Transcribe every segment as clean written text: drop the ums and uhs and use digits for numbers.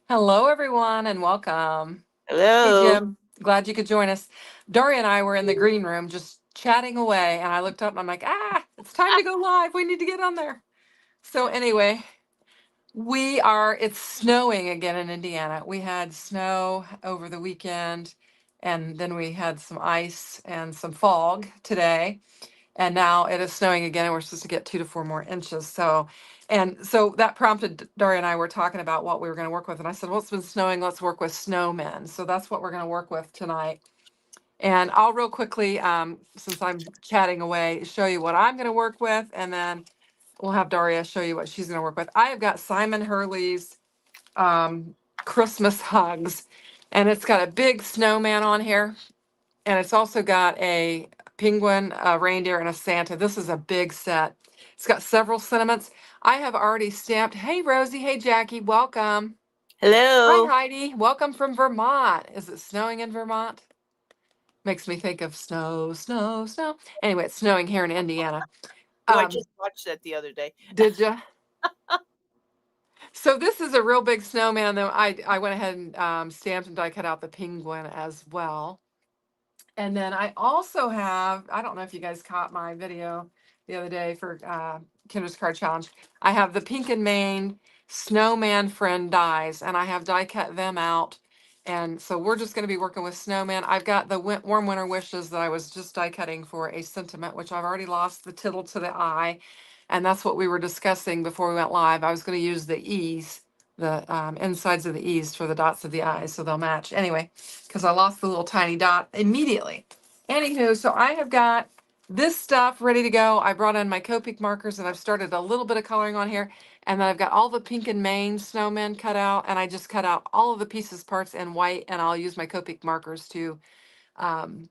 Hello, everyone, and welcome. Hey, Hello. Jim. Glad you could join us. Daria and I were in the green room just chatting away, and I looked up and I'm like, it's time to go live. We need to get on there. So, anyway, it's snowing again in Indiana. We had snow over the weekend, and then we had some ice and some fog today. And now it is snowing again, and we're supposed to get 2 to 4 more inches. So that prompted Daria and I were talking about what we were going to work with. And I said, well, it's been snowing. Let's work with snowmen. So that's what we're going to work with tonight. And I'll real quickly, since I'm chatting away, show you what I'm going to work with. And then we'll have Daria show you what she's going to work with. I have got Simon Hurley's Christmas Hugs. And it's got a big snowman on here. And it's also got a penguin, a reindeer, and a Santa. This is a big set. It's got several sentiments. I have already stamped. Hey, Rosie. Hey, Jackie. Welcome. Hi, Hello. Heidi. Welcome from Vermont. Is it snowing in Vermont? Makes me think of snow, snow, snow. Anyway, it's snowing here in Indiana. Oh, I Um, just watched that the other day. did you? So this is a real big snowman, though. I went ahead and stamped and die cut out the penguin as well. And then I also have, I don't know if you guys caught my video the other day for Kinder's Card Challenge. I have the Pink and Main Snowman Friend dies, and I have die cut them out. And so we're just going to be working with snowman. I've got the warm winter wishes that I was just die cutting for a sentiment, which I've already lost the tittle to the eye. And that's what we were discussing before we went live. I was going to use the E's, the insides of the E's for the dots of the eyes, so they'll match. Anyway, because I lost the little tiny dot immediately. Anywho, so I have got this stuff ready to go. I brought in my Copic markers and I've started a little bit of coloring on here. And then I've got all the pink and Maine snowmen cut out, and I just cut out all of the pieces parts in white, and I'll use my Copic markers to um,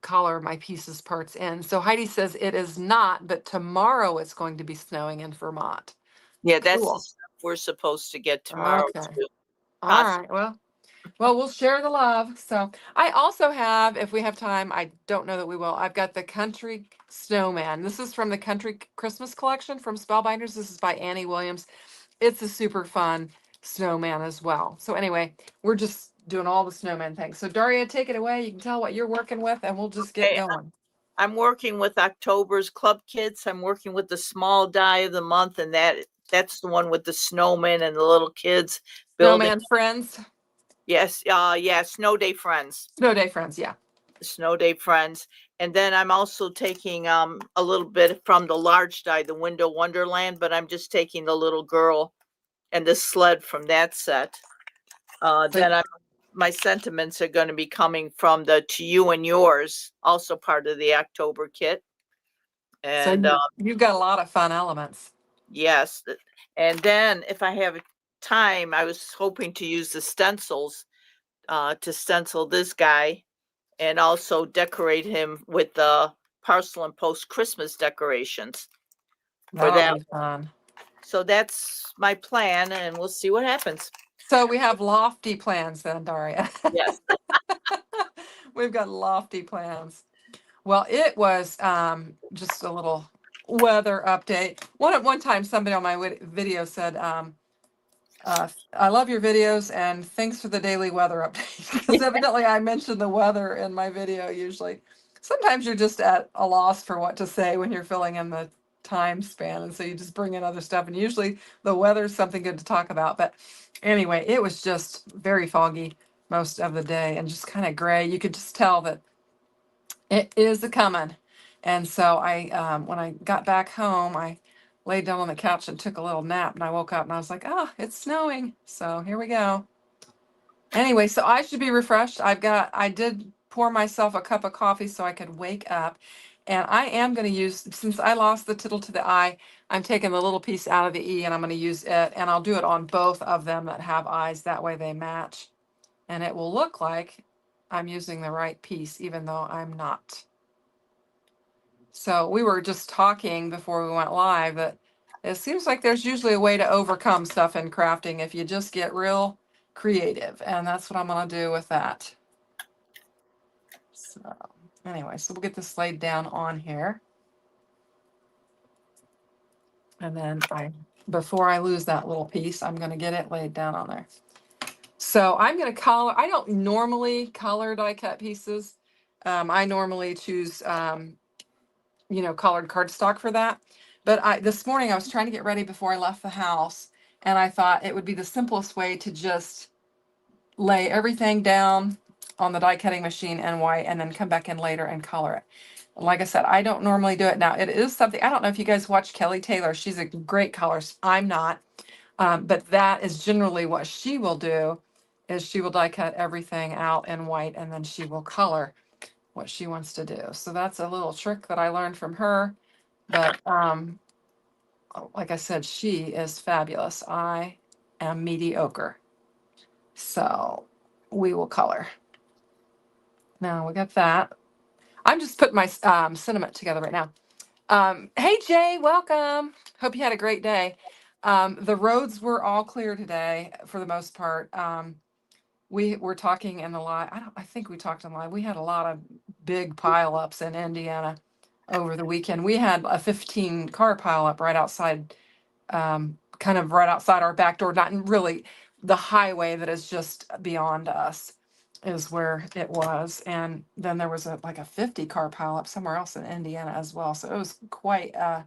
color my pieces parts in. So Heidi says it is not, but tomorrow it's going to be snowing in Vermont. Yeah, that's the Cool. stuff we're supposed to get tomorrow Okay. too. All Possibly. right. Well, we'll share the love. So I also have, if we have time, I don't know that we will. I've got the Country Snowman. This is from the Country Christmas collection from Spellbinders. This is by Annie Williams. It's a super fun snowman as well. So anyway, we're just doing all the snowman things. So Daria, take it away. You can tell what you're working with, and we'll just get Okay, going. I'm working with October's Club Kits. I'm working with the small die of the month, and that's the one with the snowmen and the little kids building. Snowman friends, Yes, yeah, Snow Day Friends. snow day friends. Yeah. Snow Day Friends. And then I'm also taking a little bit from the large die, the Window Wonderland, but I'm just taking the little girl and the sled from that set. So, My sentiments are going to be coming from the To You and Yours, also part of the October kit. so And you've got a lot of fun elements. yes, and then if I have time, I was hoping to use the stencils to stencil this guy and also decorate him with the parcel and post Christmas decorations for That'll that. be fun. So that's my plan, and we'll see what happens. So we have lofty plans then, Daria. Yes. We've got lofty plans. Well, it was just a little weather update. One time, somebody on my video said, "I love your videos and thanks for the daily weather update." Because evidently, I mentioned the weather in my video. Usually, sometimes you're just at a loss for what to say when you're filling in the time span, and so you just bring in other stuff. And usually, the weather's something good to talk about. But anyway, it was just very foggy most of the day and just kind of gray. You could just tell that it is a coming. And so when I got back home, I laid down on the couch and took a little nap, and I woke up and I was like, oh, it's snowing. So here we go. Anyway, so I should be refreshed. I did pour myself a cup of coffee so I could wake up. And I am going to use, since I lost the tittle to the eye, I'm taking the little piece out of the E and I'm going to use it. And I'll do it on both of them that have eyes. That way they match. And it will look like I'm using the right piece, even though I'm not. So we were just talking before we went live that it seems like there's usually a way to overcome stuff in crafting if you just get real creative. And that's what I'm going to do with that. So anyway, so we'll get this laid down on here. And then before I lose that little piece, I'm going to get it laid down on there. So I'm going to color. I don't normally color die cut pieces. I normally choose, colored cardstock for that. But this morning I was trying to get ready before I left the house, and I thought it would be the simplest way to just lay everything down on the die cutting machine and white, and then come back in later and color it. Like I said, I don't normally do it. Now, it is something, I don't know if you guys watch Kelly Taylor. She's a great colorist. I'm not. But that is generally what she will do, is she will die cut everything out in white, and then she will color what she wants to do. So that's a little trick that I learned from her. But like I said, she is fabulous. I am mediocre. So we will color. Now we got that. I'm just putting my sentiment together right now. Hey Jay, welcome. Hope you had a great day. The roads were all clear today for the most part. We were talking in the live. I think we talked in live. We had a lot of big pileups in Indiana over the weekend. We had a 15 car pileup right outside, kind of right outside our back door. Not really the highway that is just beyond us is where it was. And then there was like a 50 car pileup somewhere else in Indiana as well. So it was quite a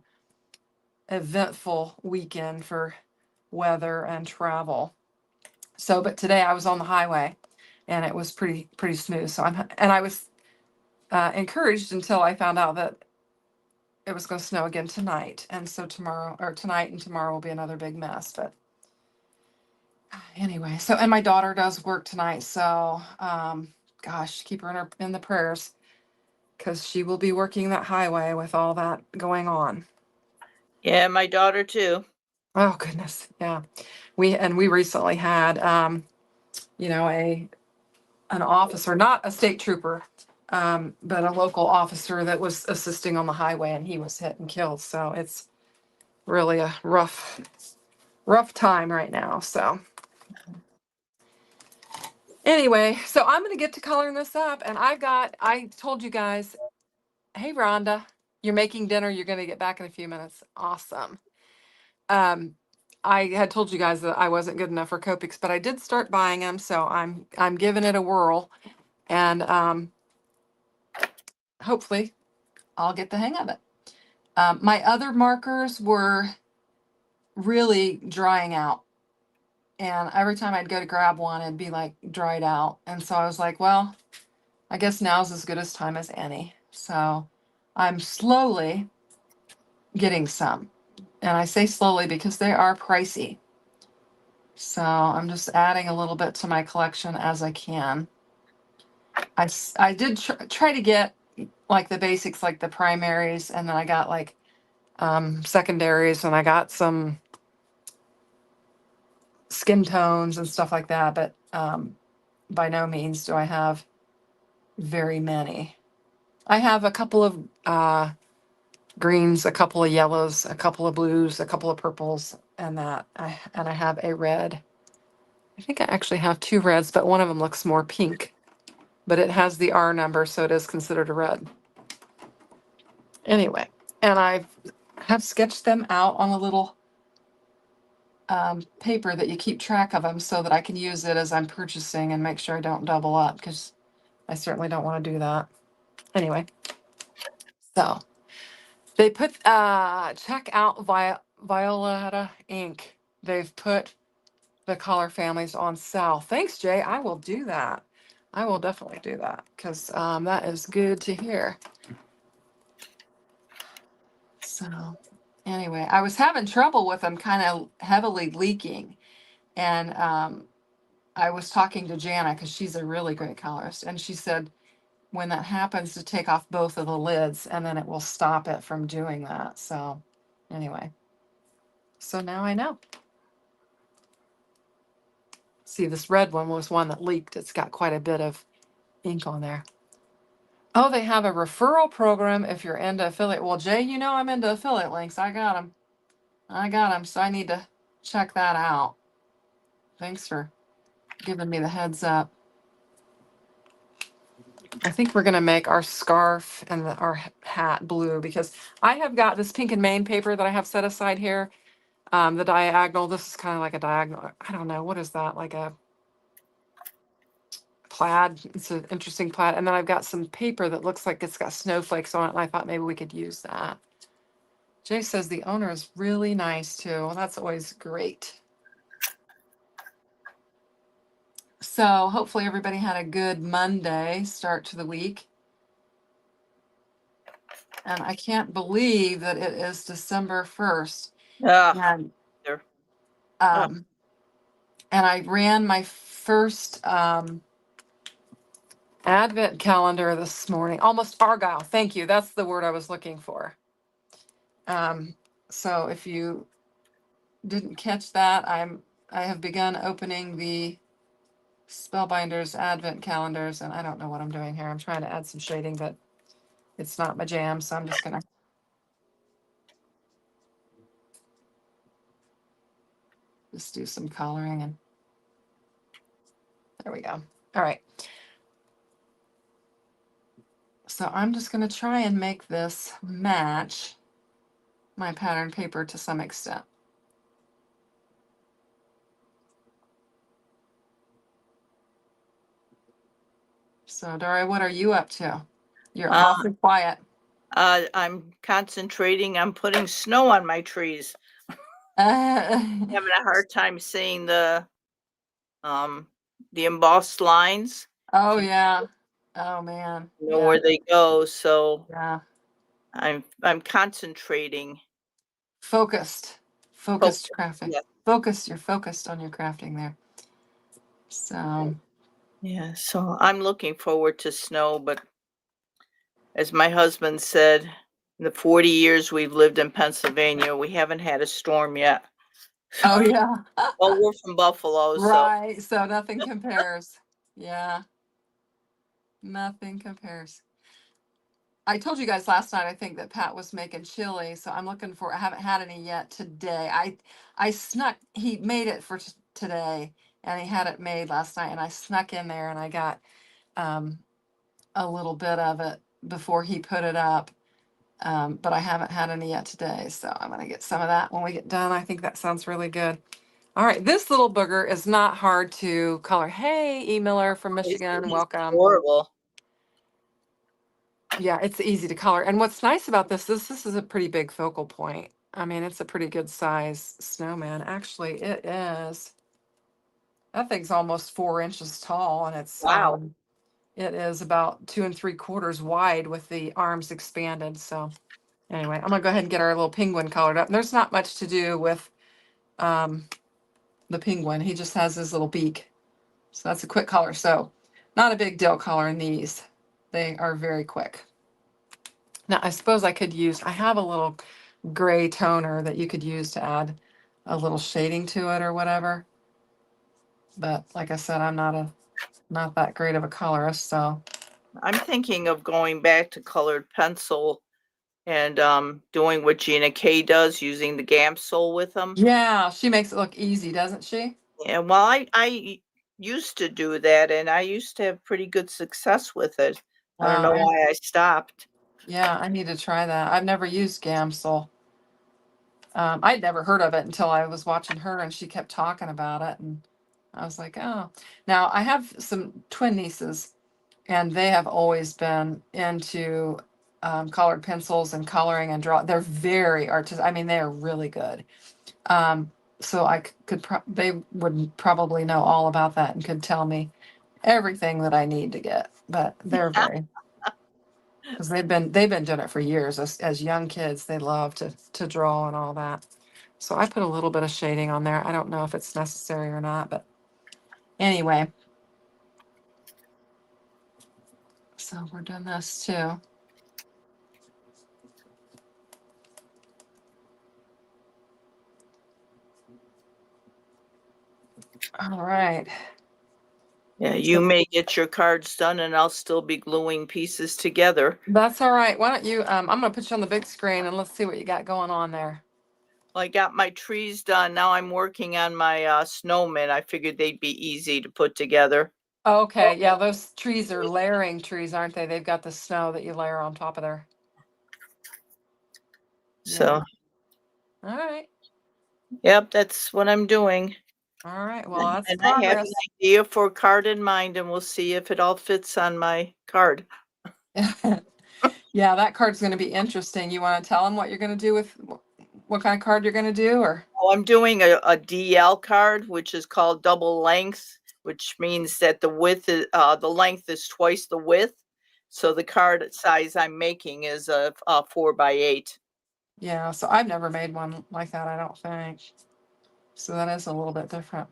eventful weekend for weather and travel. So, but today I was on the highway and it was pretty smooth. So I was encouraged until I found out that it was going to snow again tonight. And so tonight and tomorrow will be another big mess. But anyway, and my daughter does work tonight. So, gosh, keep her in the prayers, because she will be working that highway with all that going on. Yeah, my daughter too. Oh goodness. Yeah. We recently had, an officer, not a state trooper, but a local officer that was assisting on the highway, and he was hit and killed. So it's really a rough time right now. So anyway, so I'm going to get to coloring this up, and I told you guys, hey Rhonda, you're making dinner. You're going to get back in a few minutes. Awesome. I had told you guys that I wasn't good enough for Copics, but I did start buying them, so I'm giving it a whirl, and hopefully I'll get the hang of it. My other markers were really drying out, and every time I'd go to grab one, it'd be like dried out, and so I was like, well, I guess now's as good as time as any. So I'm slowly getting some, and I say slowly because they are pricey. So I'm just adding a little bit to my collection as I can. I did try to get like the basics, like the primaries, and then I got like secondaries, and I got some skin tones and stuff like that. But by no means do I have very many. I have a couple of greens, a couple of yellows, a couple of blues, a couple of purples, and I have a red. I think I actually have two reds, but one of them looks more pink, but it has the R number, so it is considered a red. Anyway, and I have sketched them out on a little paper that you keep track of them, so that I can use it as I'm purchasing and make sure I don't double up, because I certainly don't want to do that. Anyway, so they put check out Violetta ink. They've put the color families on sale. Thanks, Jay. I will do that. I will definitely do that, because that is good to hear. So anyway, I was having trouble with them kind of heavily leaking. And I was talking to Jana, because she's a really great colorist. And she said, when that happens, to take off both of the lids, and then it will stop it from doing that. So anyway, so now I know. See, this red one was one that leaked. It's got quite a bit of ink on there. Oh, they have a referral program if you're into affiliate. Well, Jay, I'm into affiliate links. I got them. So I need to check that out. Thanks for giving me the heads up. I think we're going to make our scarf and our hat blue, because I have got this pink and Maine paper that I have set aside here. The diagonal, this is kind of like a diagonal. I don't know. What is that? Like a plaid. It's an interesting plaid. And then I've got some paper that looks like it's got snowflakes on it, and I thought maybe we could use that. Jay says the owner is really nice too. Well, that's always great. So hopefully everybody had a good Monday start to the week. And I can't believe that it is December 1st. And, there. and I ran my first Advent calendar this morning, almost Argyle. Thank you. That's the word I was looking for. So if you didn't catch that, I have begun opening the Spellbinders Advent calendars, and I don't know what I'm doing here. I'm trying to add some shading, but it's not my jam, so I'm just gonna just do some coloring, and there we go. All right. So I'm just gonna try and make this match my pattern paper to some extent. So Daria, what are you up to? You're awfully quiet. I'm concentrating on putting snow on my trees. Having a hard time seeing the embossed lines. Oh yeah. Oh man. You know where they go, so Yeah. I'm concentrating. Focused crafting. Yeah. You're focused on your crafting there. So Yeah, so I'm looking forward to snow, but as my husband said, in the 40 years we've lived in Pennsylvania, we haven't had a storm yet. oh yeah. Well, we're from Buffalo, so Right. So nothing compares. Yeah. Nothing compares. I told you guys last night, I think that Pat was making chili, so I'm looking for, I haven't had any yet today. I snuck, he made it for today, and he had it made last night, and I snuck in there and I got a little bit of it before he put it up. But I haven't had any yet today, so I'm gonna get some of that when we get done. I think that sounds really good. All right, this little booger is not hard to color. Hey, E. Miller from Michigan, welcome. horrible. Yeah, it's easy to color. And what's nice about this is a pretty big focal point. I mean, it's a pretty good size snowman. Actually, it is. That thing's almost 4 inches tall, and it's Wow. it is about 2 3/4 wide with the arms expanded. So anyway, I'm gonna go ahead and get our little penguin colored up. And there's not much to do with the penguin. He just has his little beak. So that's a quick color. So not a big deal coloring these. They are very quick. Now, I suppose I could use, I have a little gray toner that you could use to add a little shading to it or whatever. But like I said, I'm not that great of a colorist, so. I'm thinking of going back to colored pencil and doing what Gina K does, using the Gamsol with them. Yeah, she makes it look easy, doesn't she? Yeah, well, I used to do that, and I used to have pretty good success with it. I don't know why I stopped. Yeah, I need to try that. I've never used Gamsol. I'd never heard of it until I was watching her and she kept talking about it, and I was like, oh. Now I have some twin nieces, and they have always been into colored pencils and coloring and draw. They're very artistic. I mean, they are really good. So I could they would probably know all about that and could tell me everything that I need to get. But they're very, because they've been doing it for years as young kids. They love to draw and all that. So I put a little bit of shading on there. I don't know if it's necessary or not, but anyway. So we're doing this too. All right. Yeah, you may get your cards done, and I'll still be gluing pieces together. That's all right. Why don't you, I'm going to put you on the big screen and let's see what you got going on there. Well, I got my trees done. Now I'm working on my snowmen. I figured they'd be easy to put together. Okay. Yeah, those trees are layering trees, aren't they? They've got the snow that you layer on top of there. So, all right. yep, that's what I'm doing. All right. Well, that's And I have an progress. idea for a card in mind, and we'll see if it all fits on my card. Yeah, that card's going to be interesting. You want to tell them what you're going to do with what kind of card you're going to do, or? Oh, I'm doing a DL card, which is called double length, which means that the length is twice the width. So the card size I'm making is a 4x8. Yeah, so I've never made one like that, I don't think. So that is a little bit different.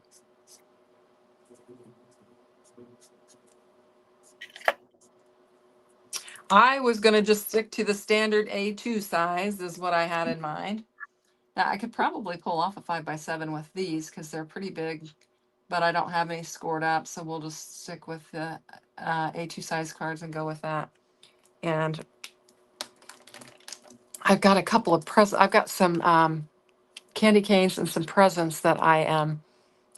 I was going to just stick to the standard A2 size is what I had in mind. Now, I could probably pull off a 5x7 with these because they're pretty big, but I don't have any scored up, so we'll just stick with the A2 size cards and go with that. And I've got a couple of I've got some candy canes and some presents that I am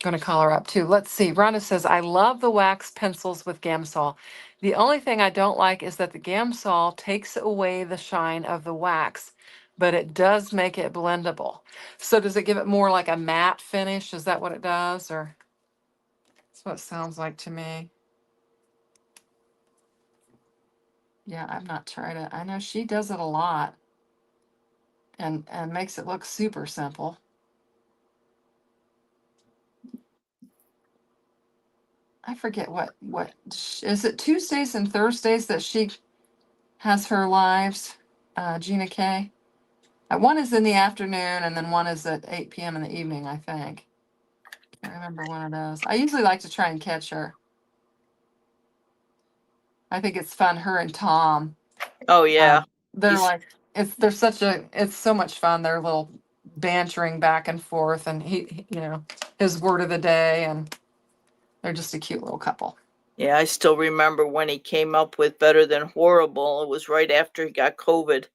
going to color up too. Let's see. Rhonda says, I love the wax pencils with Gamsol. The only thing I don't like is that the Gamsol takes away the shine of the wax, but it does make it blendable. So does it give it more like a matte finish? Is that what it does? Or that's what it sounds like to me. Yeah, I've not tried it. I know she does it a lot and makes it look super simple. I forget what is it Tuesdays and Thursdays that she has her lives, Gina K. One is in the afternoon and then one is at 8 p.m. in the evening, I think. Can't remember one of those. I usually like to try and catch her. I think it's fun, her and Tom. Oh yeah. They're He's like it's so much fun. They're little bantering back and forth and he his word of the day, and they're just a cute little couple. Yeah, I still remember when he came up with Better Than Horrible. It was right after he got COVID.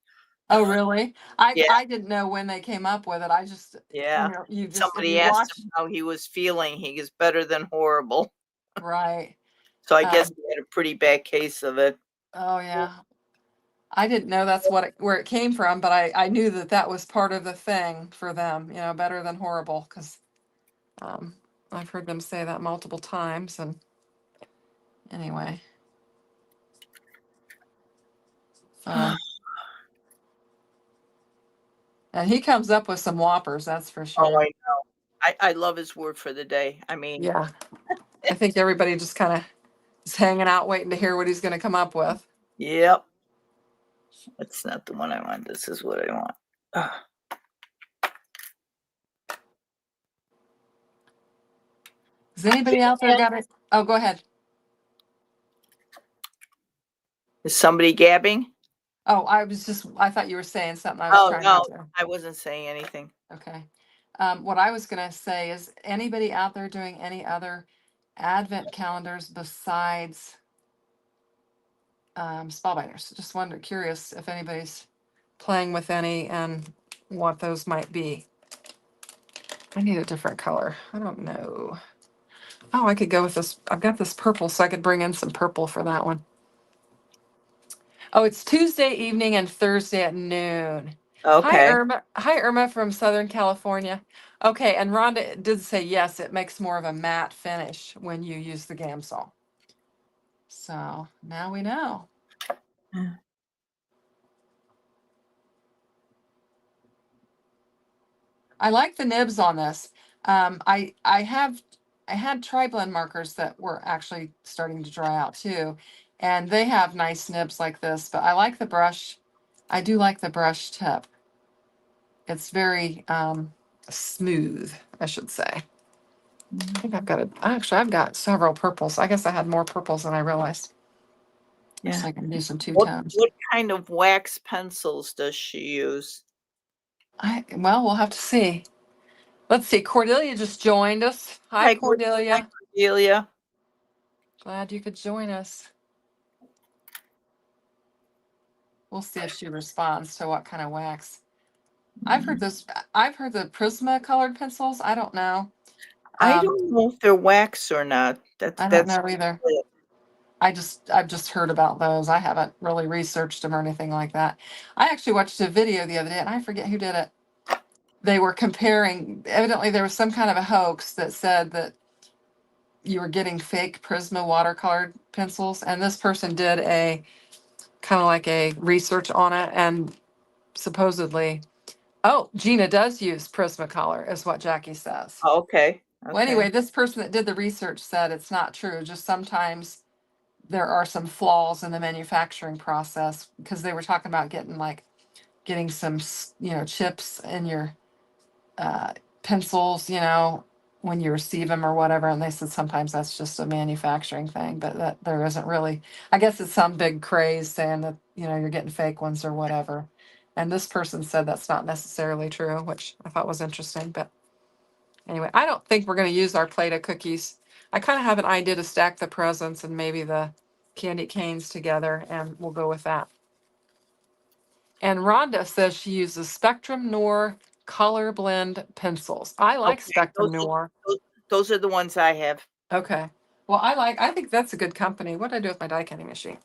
Oh, really? Yeah, I didn't know when they came up with it. I just, yeah. you just, if Somebody you asked watch, him how he was feeling. He is better than horrible. right. So I guess Um, he had a pretty bad case of it. oh yeah. I didn't know that's where it came from, but I knew that that was part of the thing for them, better than horrible, because um, I've heard them say that multiple times. And anyway, fun. And he comes up with some whoppers, that's for Oh, sure. I know. I love his word for the day. I mean, Yeah. I think everybody just kind of is hanging out waiting to hear what he's going to come up with. yep. That's not the one I want. This is what I want. Ugh. Has anybody out there got it? Oh, go ahead. Is somebody gabbing? Oh, I thought you were saying something. I was Oh, trying not no, to. I wasn't saying anything. Okay. What I was going to say is anybody out there doing any other advent calendars besides Spellbinders? Just curious if anybody's playing with any and what those might be. I need a different color. I don't know. Oh, I could go with this. I've got this purple, so I could bring in some purple for that one. Oh, it's Tuesday evening and Thursday at noon. Hi, Okay. Irma. Hi, Irma from Southern California. Okay, and Rhonda did say yes, it makes more of a matte finish when you use the Gamsol. So now we know. I like the nibs on this. I had tri-blend markers that were actually starting to dry out too, and they have nice nibs like this. But I like the brush. I do like the brush tip. It's very smooth, I should say. I think I've got several purples. I guess I had more purples than I realized. Yeah. So I can do some What two-tones. what kind of wax pencils does she use? Well, we'll have to see. Let's see. Cordelia just joined us. Hi, Hi, Cordelia. Cordelia. Glad you could join us. We'll see if she responds to what kind of wax. I've heard this. I've heard the Prisma colored pencils. I don't know. I don't know if they're wax or not. I don't That's know either. I've just heard about those. I haven't really researched them or anything like that. I actually watched a video the other day, and I forget who did it. they were comparing, evidently there was some kind of a hoax that said that you were getting fake Prisma watercolor pencils, and this person did a kind of like a research on it, and supposedly, oh, Gina does use Prismacolor, is what Jackie says. Oh, okay. Well, anyway, Okay. this person that did the research said it's not true. Just sometimes there are some flaws in the manufacturing process, because they were talking about getting some, chips in your pencils, when you receive them or whatever. And they said sometimes that's just a manufacturing thing, but that there isn't really, I guess it's some big craze saying that, you're getting fake ones or whatever. And this person said that's not necessarily true, which I thought was interesting. But anyway, I don't think we're going to use our plate of cookies. I kind of have an idea to stack the presents and maybe the candy canes together, and we'll go with that. And Rhonda says she uses Spectrum Noir color blend pencils. I like Okay. Spectrum Noir. Those are the ones I have. Okay. Well, I think that's a good company. What did I do with my die cutting machine?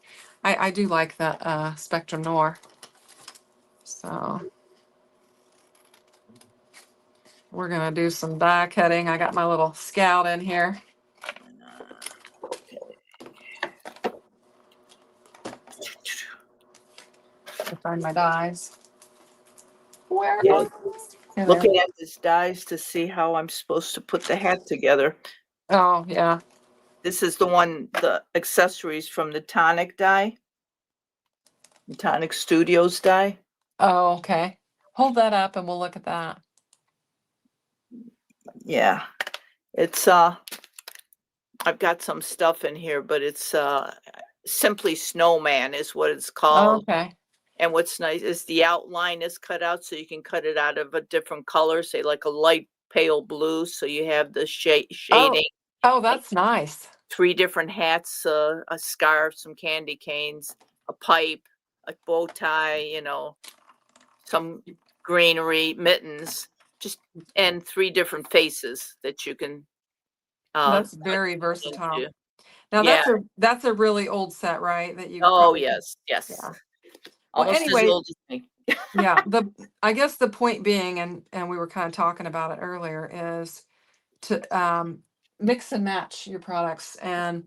I do like that Spectrum Noir. So we're gonna do some die cutting. I got my little scout in here. To find my dies. Where Yeah. are they? Here they are. Looking at these dies to see how I'm supposed to put the hat together. Oh, yeah. This is the accessories from the Tonic die. The Tonic Studios die. Oh, okay. Hold that up and we'll look at that. Yeah. It's I've got some stuff in here, but it's simply Snowman is what it's called. Okay. And what's nice is the outline is cut out, so you can cut it out of a different color, say like a light pale blue, so you have the Oh, shading. oh, that's nice. 3 different hats, a scarf, some candy canes, a pipe, a bow tie, some greenery, mittens, and 3 different faces that you can That's cut very versatile. into. Now Yeah. that's a really old set, right? That you Oh, probably, yes, yes. yeah. Well, Almost as anyway, old as me. yeah, I guess the point being, and we were kind of talking about it earlier, is to mix and match your products and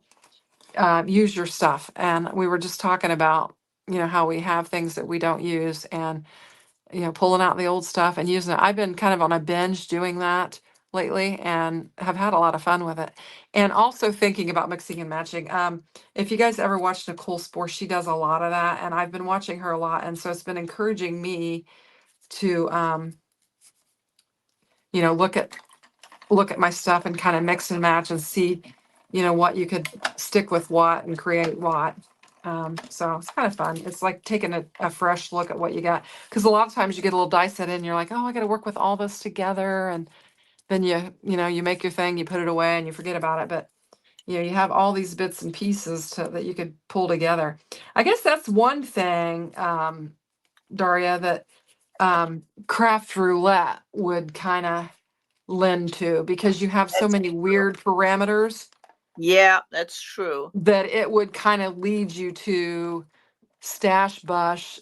use your stuff. And we were just talking about, how we have things that we don't use, and pulling out the old stuff and using it. I've been kind of on a binge doing that lately and have had a lot of fun with it. And also thinking about mixing and matching. If you guys ever watched Nicole Spore, she does a lot of that, and I've been watching her a lot. And so it's been encouraging me to, look at my stuff and kind of mix and match and see, what you could stick with what and create what. So it's kind of fun. It's like taking a fresh look at what you got. Because a lot of times you get a little dice set in, and you're like, oh, I got to work with all this together. And then you make your thing, you put it away, and you forget about it. But you have all these bits and pieces that you could pull together. I guess that's one thing, Daria, that craft roulette would kind of lend to, because you have so That's many true. weird parameters Yeah, that's true. that it would kind of lead you to stash bus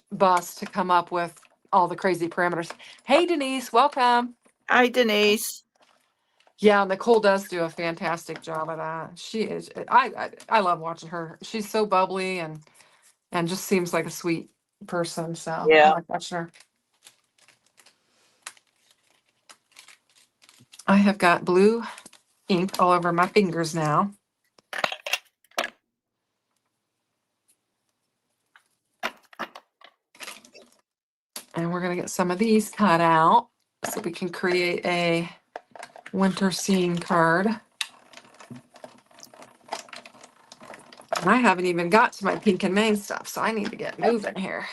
to come up with all the crazy parameters. Hey, Denise, welcome. Hi, Denise. Yeah, Nicole does do a fantastic job of that. She is. I love watching her. She's so bubbly and just seems like a sweet person. So I Yeah. like watching her. I have got blue ink all over my fingers now. And we're going to get some of these cut out so we can create a winter scene card. And I haven't even got to my pink and Maine stuff, so I need to get moving here.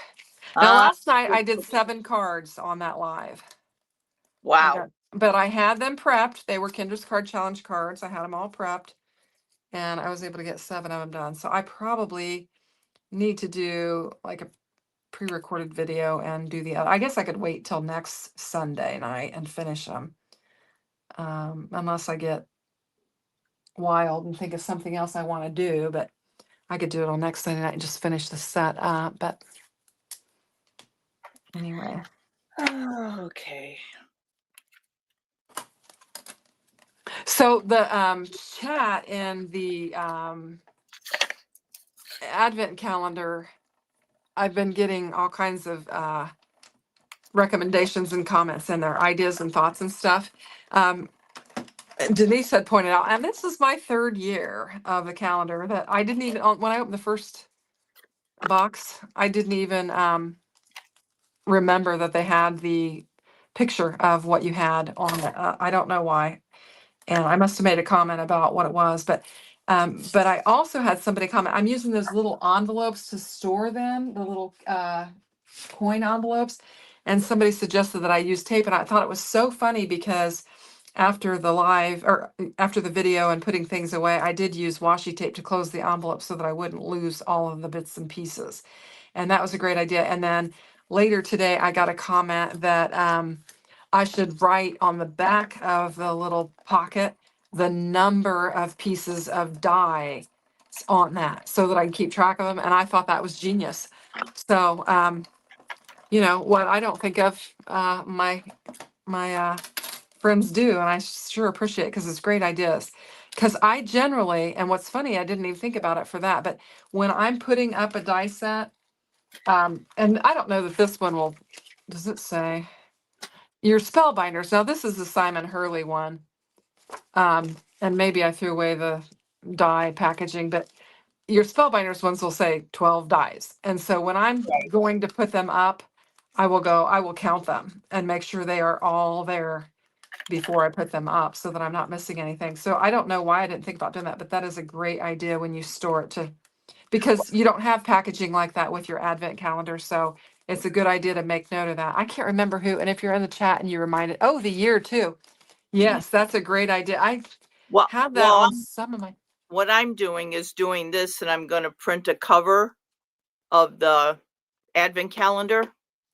Now, last night I did 7 cards on that live. Wow. But I had them prepped. They were Kinder's Card Challenge cards. I had them all prepped, and I was able to get 7 of them done. So I probably need to do like a pre-recorded video and do the other. I guess I could wait till next Sunday night and finish them, unless I get wild and think of something else I want to do. But I could do it on next Sunday night and just finish the set up. But anyway. Okay. So the chat in the Advent calendar, I've been getting all kinds of recommendations and comments in there, ideas and thoughts and stuff. Denise had pointed out, and this is my third year of the calendar, that I didn't even, when I opened the first box, I didn't even remember that they had the picture of what you had on it. I don't know why. And I must have made a comment about what it was, but I also had somebody comment, I'm using those little envelopes to store them, the little coin envelopes. And somebody suggested that I use tape, and I thought it was so funny because after the live or after the video and putting things away, I did use washi tape to close the envelope so that I wouldn't lose all of the bits and pieces. And that was a great idea. And then later today, I got a comment that I should write on the back of the little pocket the number of pieces of dye on that so that I can keep track of them. And I thought that was genius. So, you know, what I don't think of, my friends do, and I sure appreciate it because it's great ideas. Because I generally, and what's funny, I didn't even think about it for that, but when I'm putting up a die set, and I don't know that this one will, does it say? Your spellbinders. Now this is the Simon Hurley one. And maybe I threw away the die packaging, but your spellbinders ones will say 12 dies. And so when I'm going to put them up, I will count them and make sure they are all there before I put them up so that I'm not missing anything. So I don't know why I didn't think about doing that, but that is a great idea when you store it to, because you don't have packaging like that with your Advent calendar. So it's a good idea to make note of that. I can't remember who, and if you're in the chat and you reminded, oh, the year too. Yes, that's a great idea. I Well, have that on some of my. what I'm doing is doing this, and I'm going to print a cover of the Advent calendar.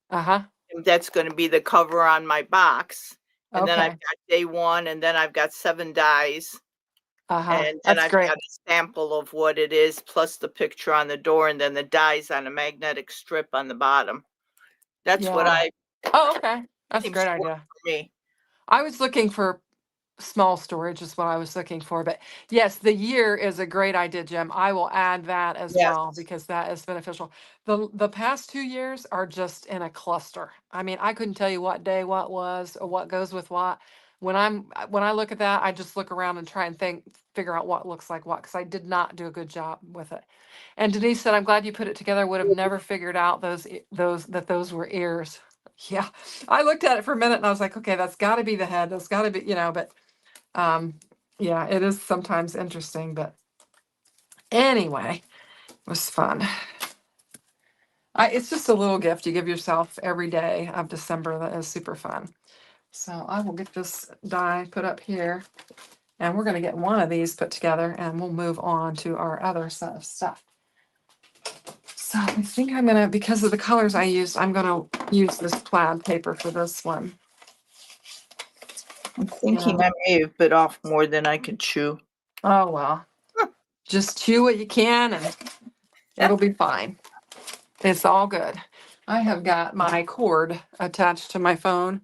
Uh-huh. And that's going to be the cover on my box. And then I've Okay. got day one, and then I've got 7 dies. Uh-huh. And then That's I've great. got a sample of what it is, plus the picture on the door, and then the dies on a magnetic strip on the bottom. That's what Yeah. I Oh, okay. That's a seems great to work idea. for me. I was looking for small storage is what I was looking for. But yes, the year is a great idea, Jim. I will add that as Yes. well because that is beneficial. The past 2 years are just in a cluster. I mean, I couldn't tell you what day what was or what goes with what. When I look at that, I just look around and try and figure out what looks like what, because I did not do a good job with it. And Denise said, I'm glad you put it together. I would have never figured out those were ears. Yeah. I looked at it for a minute and I was like, okay, that's gotta be the head. That's gotta be, but um, yeah, it is sometimes interesting, but anyway, it was fun. It's just a little gift you give yourself every day of December that is super fun. So I will get this die put up here, and we're going to get one of these put together, and we'll move on to our other set of stuff. So I think I'm going to, because of the colors I used, I'm going to use this plaid paper for this one. I'm thinking I may have bit off more than I can chew. Oh, well, just chew what you can and it'll be fine. It's all good. I have got my cord attached to my phone,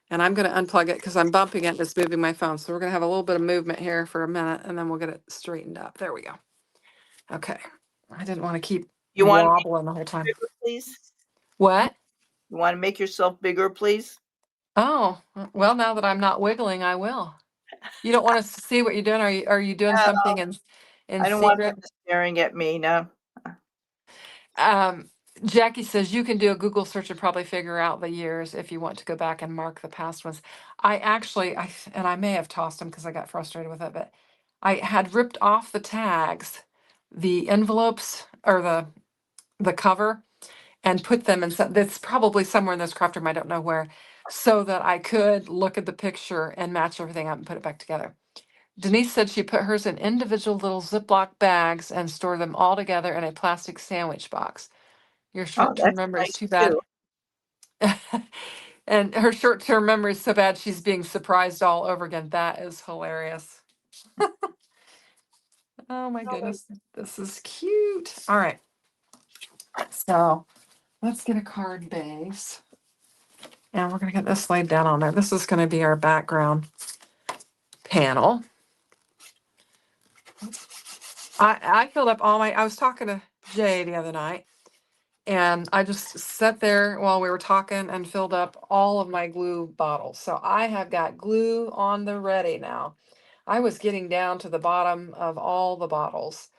and I'm going to unplug it because I'm bumping it and it's moving my phone. So we're going to have a little bit of movement here for a minute, and then we'll get it straightened up. There we go. Okay. I didn't want to keep You want to wobbling the whole time. bigger, please? What? You want to make yourself bigger, please? Oh, well, now that I'm not wiggling, I will. You don't want us to see what you're doing? Are you doing something in I don't want secret? them staring at me now. Um, Jackie says you can do a Google search and probably figure out the years if you want to go back and mark the past ones. I actually, and I may have tossed them because I got frustrated with it, but I had ripped off the tags, the envelopes or the cover, and put them in some, that's probably somewhere in this craft room, I don't know where, so that I could look at the picture and match everything up and put it back together. Denise said she put hers in individual little Ziploc bags and stored them all together in a plastic sandwich box. Your Oh, short-term that's memory is nice too bad. too. And her short-term memory is so bad she's being surprised all over again. That is hilarious. Oh my goodness. This is cute. All right. So let's get a card base. And we're going to get this laid down on there. This is going to be our background panel. I filled up all my, I was talking to Jay the other night, and I just sat there while we were talking and filled up all of my glue bottles. So I have got glue on the ready now. I was getting down to the bottom of all the bottles,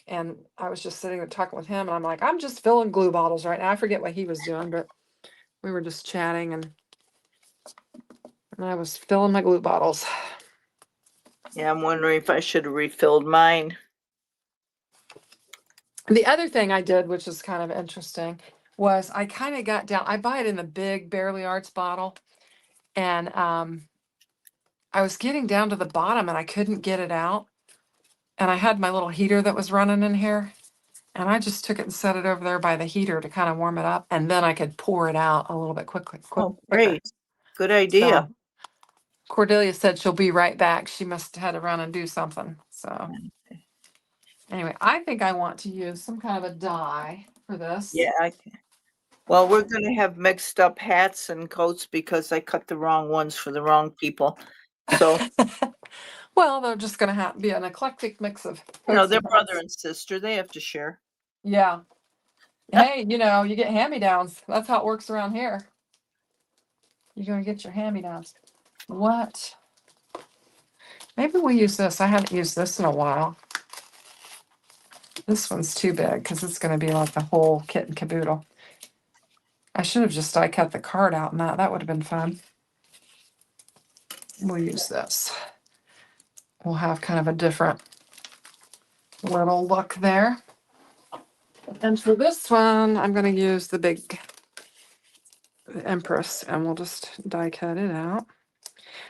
and I was just sitting there talking with him, and I'm like, I'm just filling glue bottles right now. I forget what he was doing, but we were just chatting, and I was filling my glue bottles. Yeah, I'm wondering if I should have refilled mine. The other thing I did, which is kind of interesting, was I kind of got down. I buy it in the big Barely Arts bottle, and I was getting down to the bottom and I couldn't get it out. And I had my little heater that was running in here, and I just took it and set it over there by the heater to kind of warm it up, and then I could pour it out a little bit quicker. Oh, great. Good idea. So Cordelia said she'll be right back. She must have had to run and do something. So anyway, I think I want to use some kind of a dye for this. Yeah. Well, we're going to have mixed up hats and coats because I cut the wrong ones for the wrong people. So, Well, they're just going to be an eclectic mix of they're brother and sister. They have to share. Yeah. Hey, you get hand-me-downs. That's how it works around here. You're going to get your hand-me-downs. What? Maybe we'll use this. I haven't used this in a while. This one's too big because it's going to be like the whole kit and caboodle. I should have just die cut the card out, and that would have been fun. We'll use this. We'll have kind of a different little look there. And for this one, I'm going to use the big Empress, and we'll just die cut it out.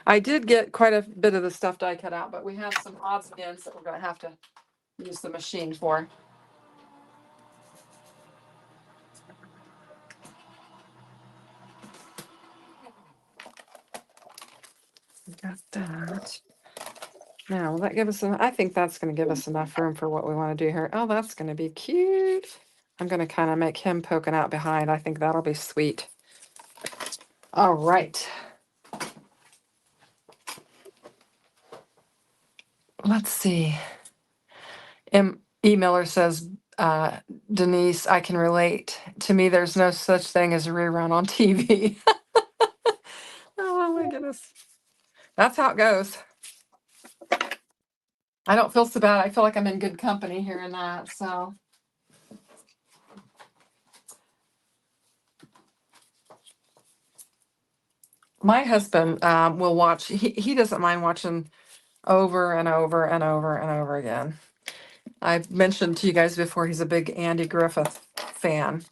I did get quite a bit of the stuff die cut out, but we have some odds and ends that we're going to have to use the machine for. Got that. Now, will that give us I think that's going to give us enough room for what we want to do here. Oh, that's going to be cute. I'm going to kind of make him poking out behind. I think that'll be sweet. All right. Let's see. Miller says, Denise, I can relate. To me, there's no such thing as a rerun on TV. Oh my goodness. That's how it goes. I don't feel so bad. I feel like I'm in good company hearing that. So my husband will watch. He doesn't mind watching over and over and over and over again. I've mentioned to you guys before, he's a big Andy Griffith fan.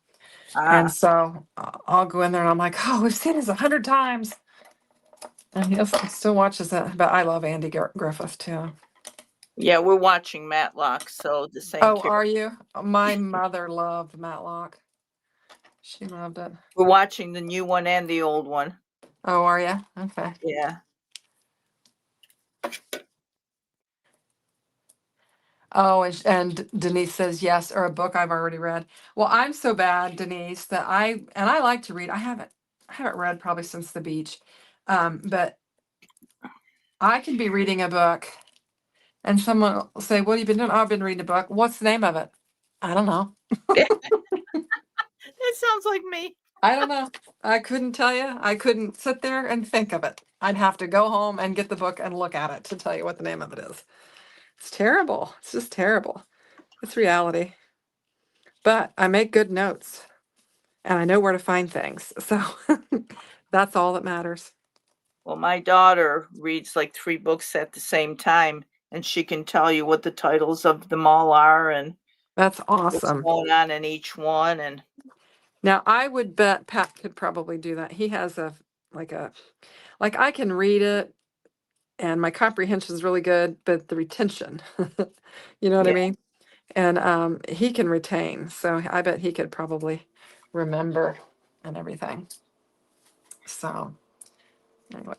And so I'll go in there and I'm like, oh, we've seen this 100 times. And he still watches it. But I love Andy Griffith too. Yeah, we're watching Matlock, so the same. Oh, are you? My mother loved Matlock. She loved it. We're watching the new one and the old one. Oh, are you? Okay. Yeah. Oh, and Denise says yes, or a book I've already read. Well, I'm so bad, Denise, that I like to read. I haven't read probably since the beach, but I can be reading a book, and someone will say, "What have you been doing?" "Oh, I've been reading a book." "What's the name of it?" "I don't know." That sounds like me. I don't know. I couldn't tell you. I couldn't sit there and think of it. I'd have to go home and get the book and look at it to tell you what the name of it is. It's terrible. It's just terrible. It's reality. But I make good notes and I know where to find things. So that's all that matters. Well, my daughter reads like 3 books at the same time, and she can tell you what the titles of them all are and That's what's awesome. going on in each one. And Now I would bet Pat could probably do that. He has like I can read it and my comprehension is really good, but the retention, you know what I Yeah. mean? And he can retain. So I bet he could probably remember and everything. So anyway.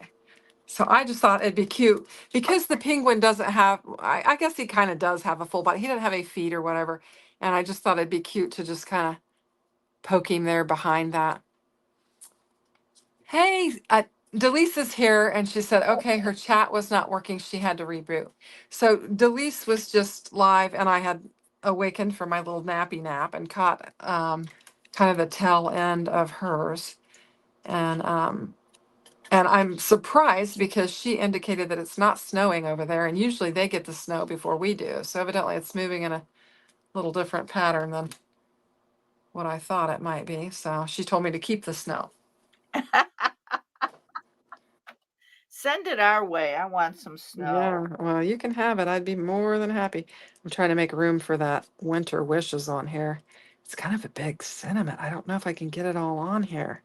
So I just thought it'd be cute because the penguin doesn't have, I guess he kind of does have a full body. He doesn't have any feet or whatever. And I just thought it'd be cute to just kind of poke him there behind that. Hey, Delise is here and she said, okay, her chat was not working. She had to reboot. So Delise was just live and I had awakened from my little nappy nap and caught kind of the tail end of hers. And I'm surprised because she indicated that it's not snowing over there, and usually they get the snow before we do. So evidently it's moving in a little different pattern than what I thought it might be. So she told me to keep the snow. Send it our way. I want some snow. Yeah, well, you can have it. I'd be more than happy. I'm trying to make room for that winter wishes on here. It's kind of a big sentiment. I don't know if I can get it all on here.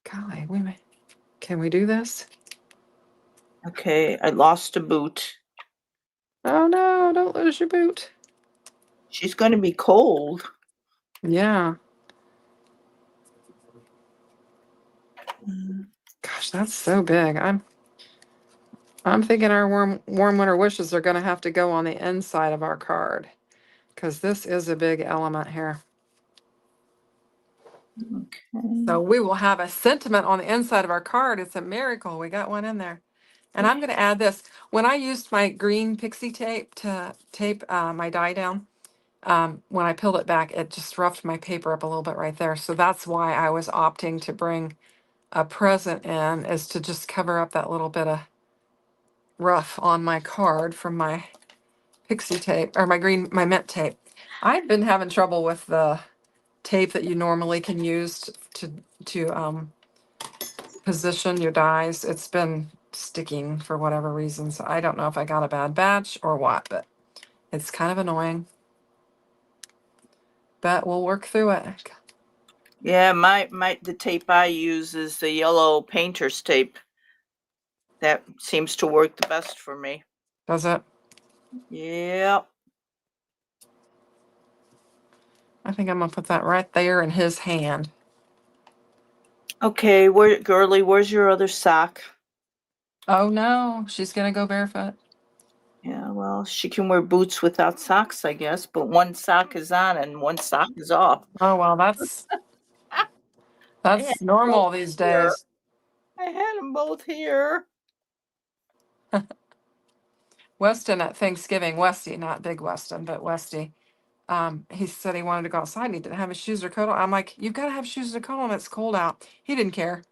Golly, can we do this? Okay, I lost a boot. Oh no, don't lose your boot. She's going to be cold. Yeah. Mm. Gosh, that's so big. I'm thinking our warm winter wishes are going to have to go on the inside of our card because this is a big element here. Okay. So we will have a sentiment on the inside of our card. It's a miracle. We got one in there. And I'm going to add this. When I used my green pixie tape to tape my die down, when I peeled it back, it just roughed my paper up a little bit right there. So that's why I was opting to bring a present in, is to just cover up that little bit of rough on my card from my pixie tape or my mint tape. I've been having trouble with the tape that you normally can use to position your dies. It's been sticking for whatever reason. So I don't know if I got a bad batch or what, but it's kind of annoying. But we'll work through it. Yeah, the tape I use is the yellow painter's tape. That seems to work the best for me. Does it? Yep. I think I'm gonna put that right there in his hand. Okay, girly, where's your other sock? Oh no, she's gonna go barefoot. Yeah, well, she can wear boots without socks, I guess, but one sock is on and one sock is off. Oh well, that's I had that's them normal both these here. days. I had them both here. Weston at Thanksgiving, Westy, not Big Weston, but Westy. He said he wanted to go outside and he didn't have his shoes or coat on. I'm like, you've got to have shoes or coat on. It's cold out. He didn't care.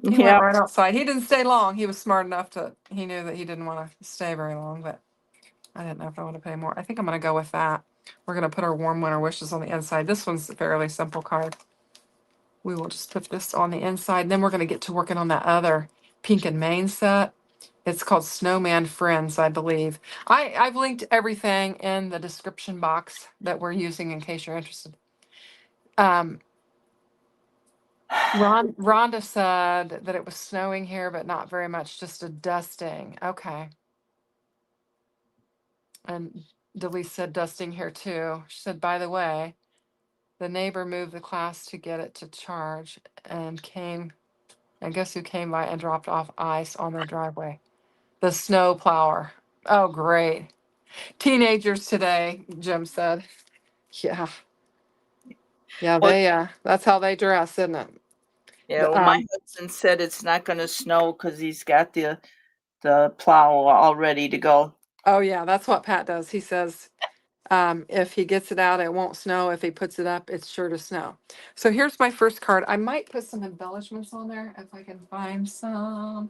He went Yep. right outside. He didn't stay long. He was smart enough he knew that he didn't want to stay very long, but I didn't know if I want to pay more. I think I'm going to go with that. We're going to put our warm winter wishes on the inside. This one's a fairly simple card. We will just put this on the inside. And then we're going to get to working on that other pink and Maine set. It's called Snowman Friends, I believe. I've linked everything in the description box that we're using in case you're interested. Rhonda said that it was snowing here, but not very much, just a dusting. Okay. And Delise said dusting here too. She said, by the way, the neighbor moved the class to get it to charge and and guess who came by and dropped off ice on their driveway? The snow plower. Oh, great. Teenagers today, Jim said. Yeah. Yeah, Well, that's how they dress, isn't it? yeah, well, my husband said it's not going to snow because he's got the plow all ready to go. Oh yeah, that's what Pat does. He says, if he gets it out, it won't snow. If he puts it up, it's sure to snow. So here's my first card. I might put some embellishments on there if I can find some.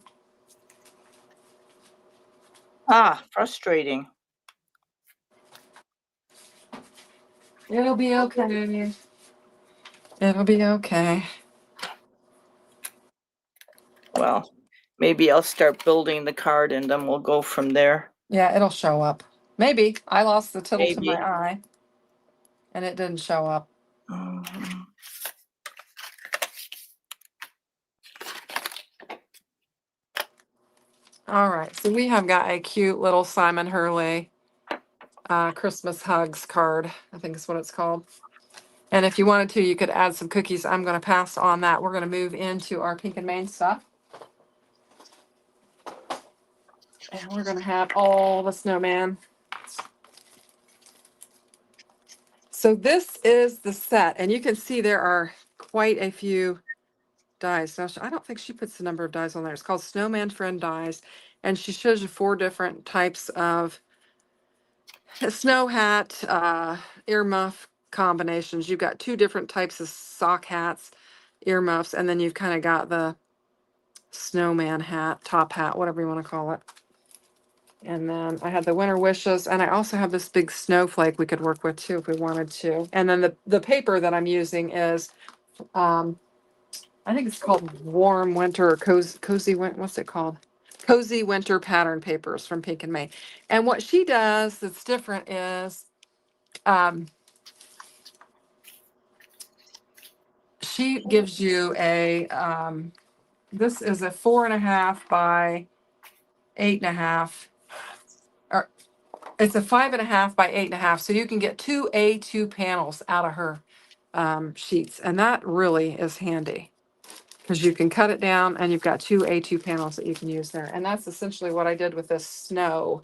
Ah, frustrating. It'll be okay. It'll be okay. Well, maybe I'll start building the card and then we'll go from there. Yeah, it'll show up. Maybe. I lost the tittle to Maybe. my eye and it didn't show up. Mhm. All right, so we have got a cute little Simon Hurley Christmas hugs card. I think is what it's called. And if you wanted to, you could add some cookies. I'm going to pass on that. We're going to move into our pink and Maine stuff. And we're going to have all the snowman. So this is the set. And you can see there are quite a few dies. Now, I don't think she puts the number of dies on there. It's called Snowman Friend Dies. And she shows you 4 different types of snow hat, earmuff combinations. You've got 2 different types of sock hats, earmuffs, and then you've kind of got the snowman hat, top hat, whatever you want to call it. And then I had the winter wishes, and I also have this big snowflake we could work with too if we wanted to. And then the paper that I'm using is, I think it's called Warm Winter or Cozy Winter. What's it called? Cozy Winter Pattern Papers from Pink and May. And what she does that's different is, she gives you a, this is a 4.5 by 8.5, or it's a 5.5 by 8.5. So you can get 2 A2 panels out of her sheets. And that really is handy because you can cut it down and you've got 2 A2 panels that you can use there. And that's essentially what I did with this snow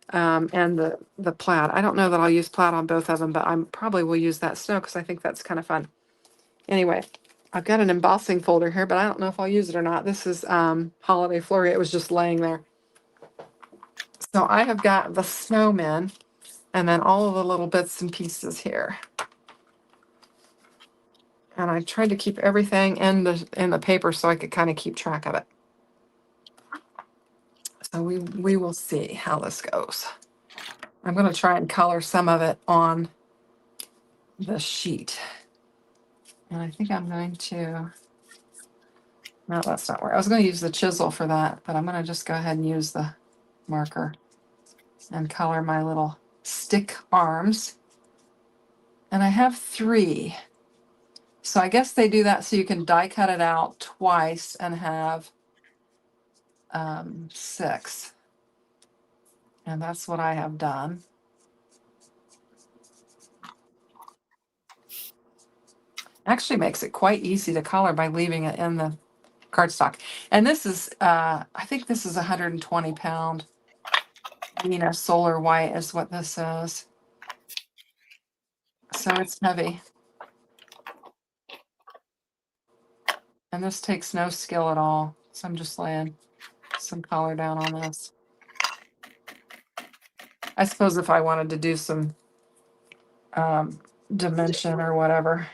and the plaid. I don't know that I'll use plaid on both of them, but I probably will use that snow because I think that's kind of fun. Anyway, I've got an embossing folder here, but I don't know if I'll use it or not. This is Holiday Flurry. It was just laying there. So I have got the snowmen and then all of the little bits and pieces here. And I tried to keep everything in the paper so I could kind of keep track of it. So we will see how this goes. I'm going to try and color some of it on the sheet. And I think I'm going to, no, that's not where, I was going to use the chisel for that, but I'm going to just go ahead and use the marker and color my little stick arms. And I have 3. So I guess they do that so you can die cut it out twice and have 6. And that's what I have done. Actually makes it quite easy to color by leaving it in the cardstock. And this is, I think this is 120 pound. Solar white is what this is. So it's heavy. And this takes no skill at all. So I'm just laying some color down on this. I suppose if I wanted to do some dimension or whatever.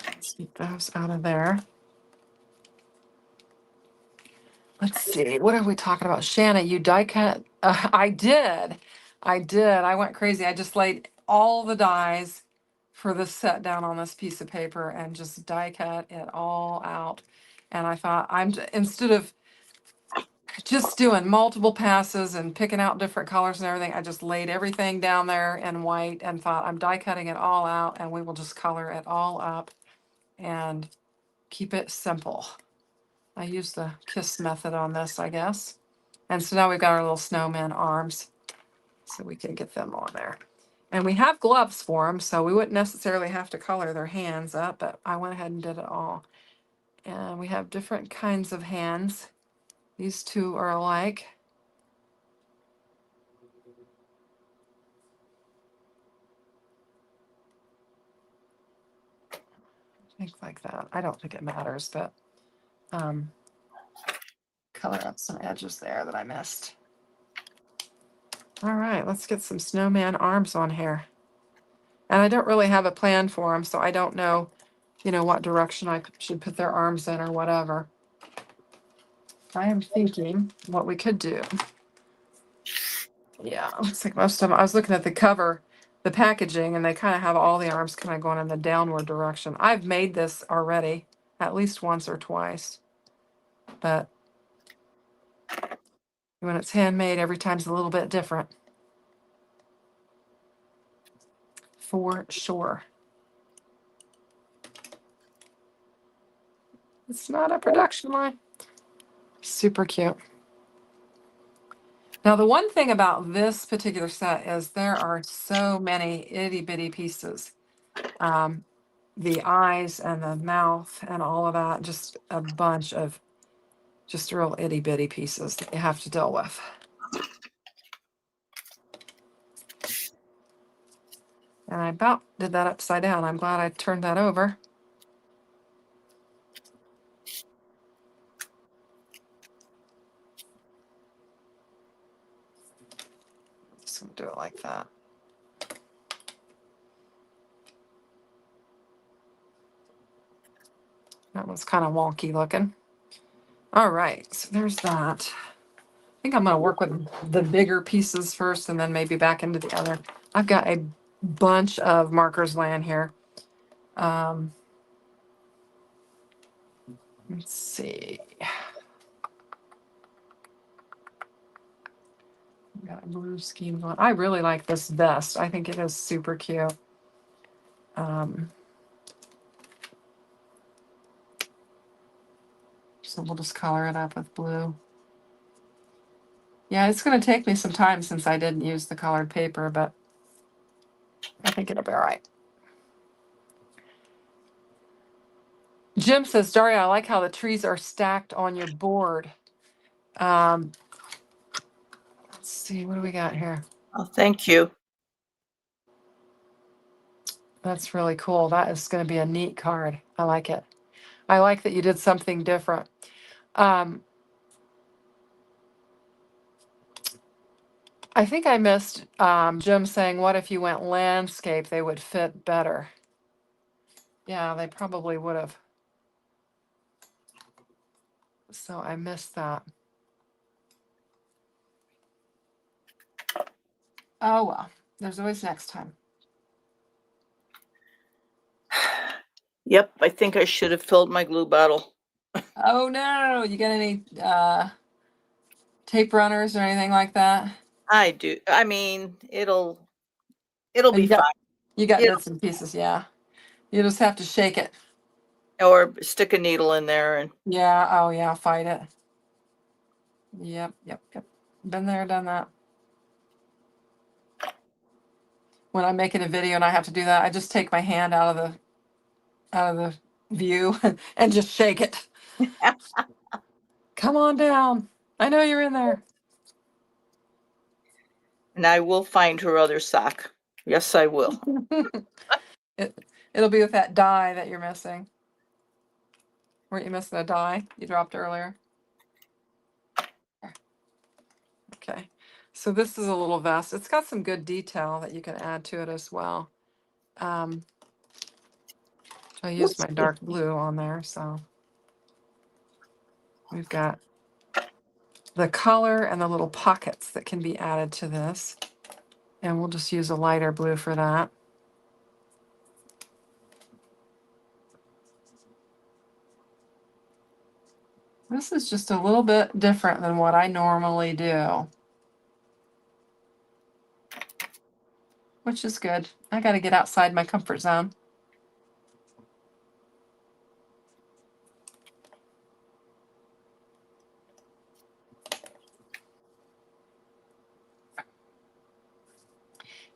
Let's get those out of there. Let's see, what are we talking about? Shanna, you die cut? I did. I went crazy. I just laid all the dies for the set down on this piece of paper and just die cut it all out. And I thought, instead of just doing multiple passes and picking out different colors and everything, I just laid everything down there in white and thought, I'm die cutting it all out and we will just color it all up and keep it simple. I used the KISS method on this, I guess. And so now we've got our little snowman arms, so we can get them on there. And we have gloves for them, so we wouldn't necessarily have to color their hands up, but I went ahead and did it all. And we have different kinds of hands. These 2 are alike. Think like that. I don't think it matters, but color up some edges there that I missed. All right, let's get some snowman arms on here. And I don't really have a plan for them, so I don't know, what direction I should put their arms in or whatever. I am thinking what we could do. Yeah, looks like most of them, I was looking at the cover, the packaging, and they kind of have all the arms kind of going in the downward direction. I've made this already, at least once or twice. But when it's handmade, every time's a little bit different. For sure. It's not a production line. Super cute. Now, the one thing about this particular set is there are so many itty bitty pieces. The eyes and the mouth and all of that, just a bunch of just real itty bitty pieces that you have to deal with. And I about did that upside down. I'm glad I turned that over. Just gonna do it like that. That one's kind of wonky looking. All right, so there's that. I think I'm gonna work with the bigger pieces first and then maybe back into the other. I've got a bunch of markers laying here. Let's see. Got a blue scheme going. I really like this vest. I think it is super cute. So we'll just color it up with blue. Yeah, it's going to take me some time since I didn't use the colored paper, but I think it'll be all right. Jim says, Daria, I like how the trees are stacked on your board. Let's see, what do we got here? Oh, thank you. That's really cool. That is going to be a neat card. I like it. I like that you did something different. I think I missed Jim saying, what if you went landscape? They would fit better. Yeah, they probably would have. So I missed that. Oh, well, there's always next time. Yep, I think I should have filled my glue bottle. Oh, no. You got any tape runners or anything like that? I do. I mean, it'll Oh, be fine. You got It'll, bits and pieces, yeah. You just have to shake it. or stick a needle in there and Yeah, oh yeah, fight it. Yep. Been there, done that. When I'm making a video and I have to do that, I just take my hand out of the view and just shake it. Come on down. I know you're in there. and I will find her other sock. Yes, I will. It'll be with that die that you're missing. Weren't you missing a die you dropped earlier? Okay. So this is a little vest. It's got some good detail that you can add to it as well. I used my dark blue on there, so we've got the color and the little pockets that can be added to this. And we'll just use a lighter blue for that. This is just a little bit different than what I normally do, which is good. I got to get outside my comfort zone.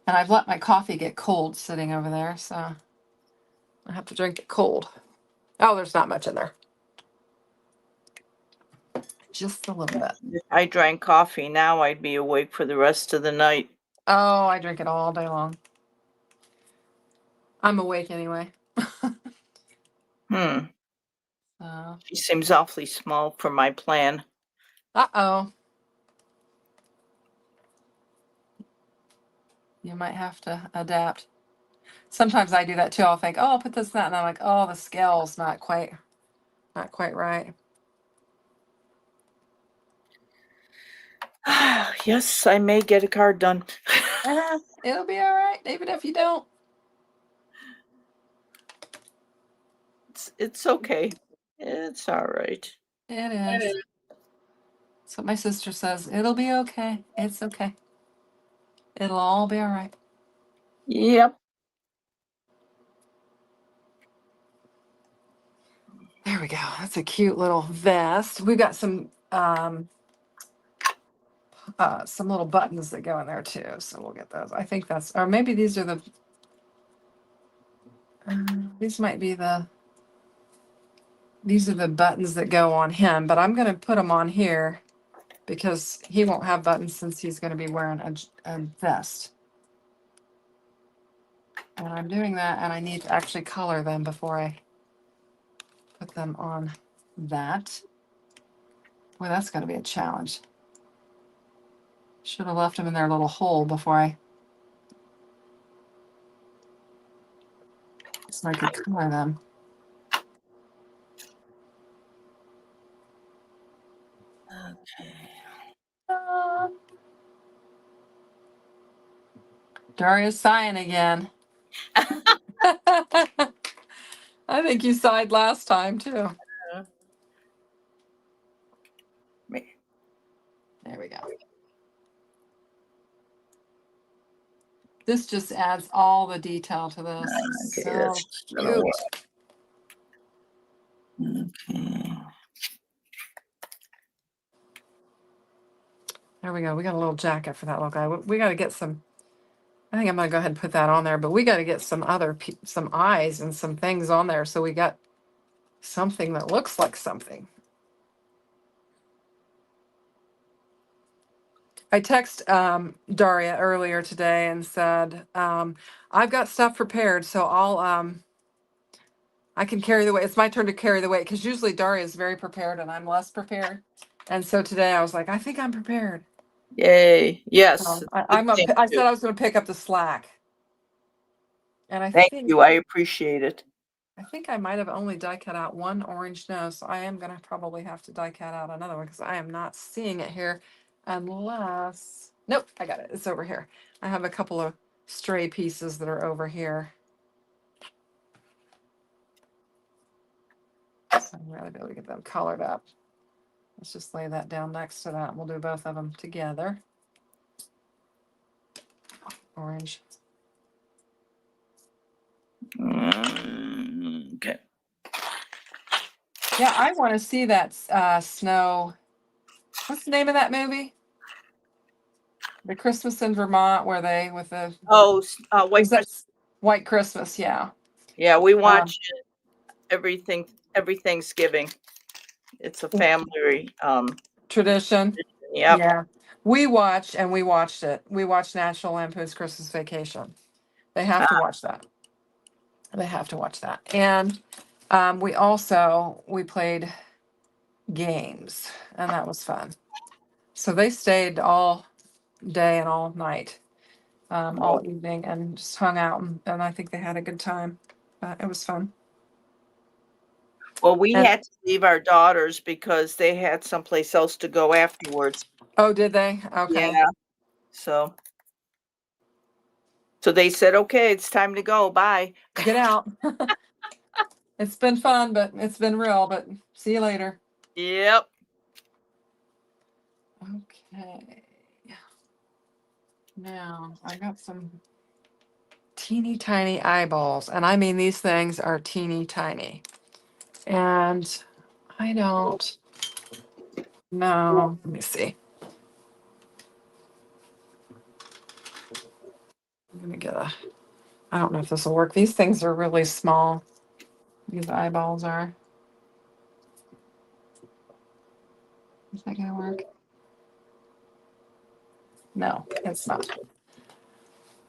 And I've let my coffee get cold sitting over there, so I have to drink it cold. Oh, there's not much in there. Just a little bit. If I drank coffee now, I'd be awake for the rest of the night. Oh, I drink it all day long. I'm awake anyway. She seems awfully small for my plan. Uh-oh. You might have to adapt. Sometimes I do that too. I'll think, oh, I'll put this and that, and I'm like, oh, the scale's not quite right. Yes, I may get a card done. It'll be all right, even if you don't. It's okay. It's all right. It is. That's what my sister says. It'll be okay. It's okay. It'll all be all right. Yep. There we go. That's a cute little vest. We've got some little buttons that go in there too. So we'll get those. I think that's, or maybe these are the, these might be these are the buttons that go on him, but I'm going to put them on here because he won't have buttons since he's going to be wearing a vest. And I'm doing that, and I need to actually color them before I put them on that. Boy, that's going to be a challenge. Should have left them in their little hole before so I could color them. Okay. Daria's sighing again. I think you sighed last time too. There we go. This just adds all the detail to this. Okay, So that's gonna cute. work. Okay. There we go. We got a little jacket for that little guy. We got to get some. I think I'm gonna go ahead and put that on there, but we got to get some other some eyes and some things on there, so we got something that looks like something. I text Daria earlier today and said, I've got stuff prepared, so I can carry the weight. It's my turn to carry the weight because usually Daria is very prepared and I'm less prepared. And so today I was like, I think I'm prepared. Yay. Yes. I said I was going to pick up the slack. And Thank you. I appreciate it. I think I might have only die cut out one orange nose, so I am going to probably have to die cut out another one because I am not seeing it here unless, nope, I got it. It's over here. I have a couple of stray pieces that are over here. So I'm really be able to get them colored up. Let's just lay that down next to that. We'll do both of them together. Orange. Okay. Yeah, I want to see that snow. What's the name of that movie? The Christmas in Vermont, where they with the White Christmas. White Christmas, yeah. Yeah, we watch every Thanksgiving. It's a family tradition. Yep. Yeah. We watched it. We watched National Lampoon's Christmas Vacation. They have to watch that. They have to watch that. And we played games, and that was fun. So they stayed all day and all night, all evening, and just hung out, and I think they had a good time. It was fun. Well, we had to leave our daughters because they had someplace else to go afterwards. Oh, did they? Okay. Yeah. So they said, okay, it's time to go. Bye. Get out. It's been fun, but it's been real, but see you later. Yep. Okay. Now I got some teeny tiny eyeballs, and I mean these things are teeny tiny. And I don't know. Let me see. I'm gonna get I don't know if this will work. These things are really small. These eyeballs are. Is that gonna work? No, it's not.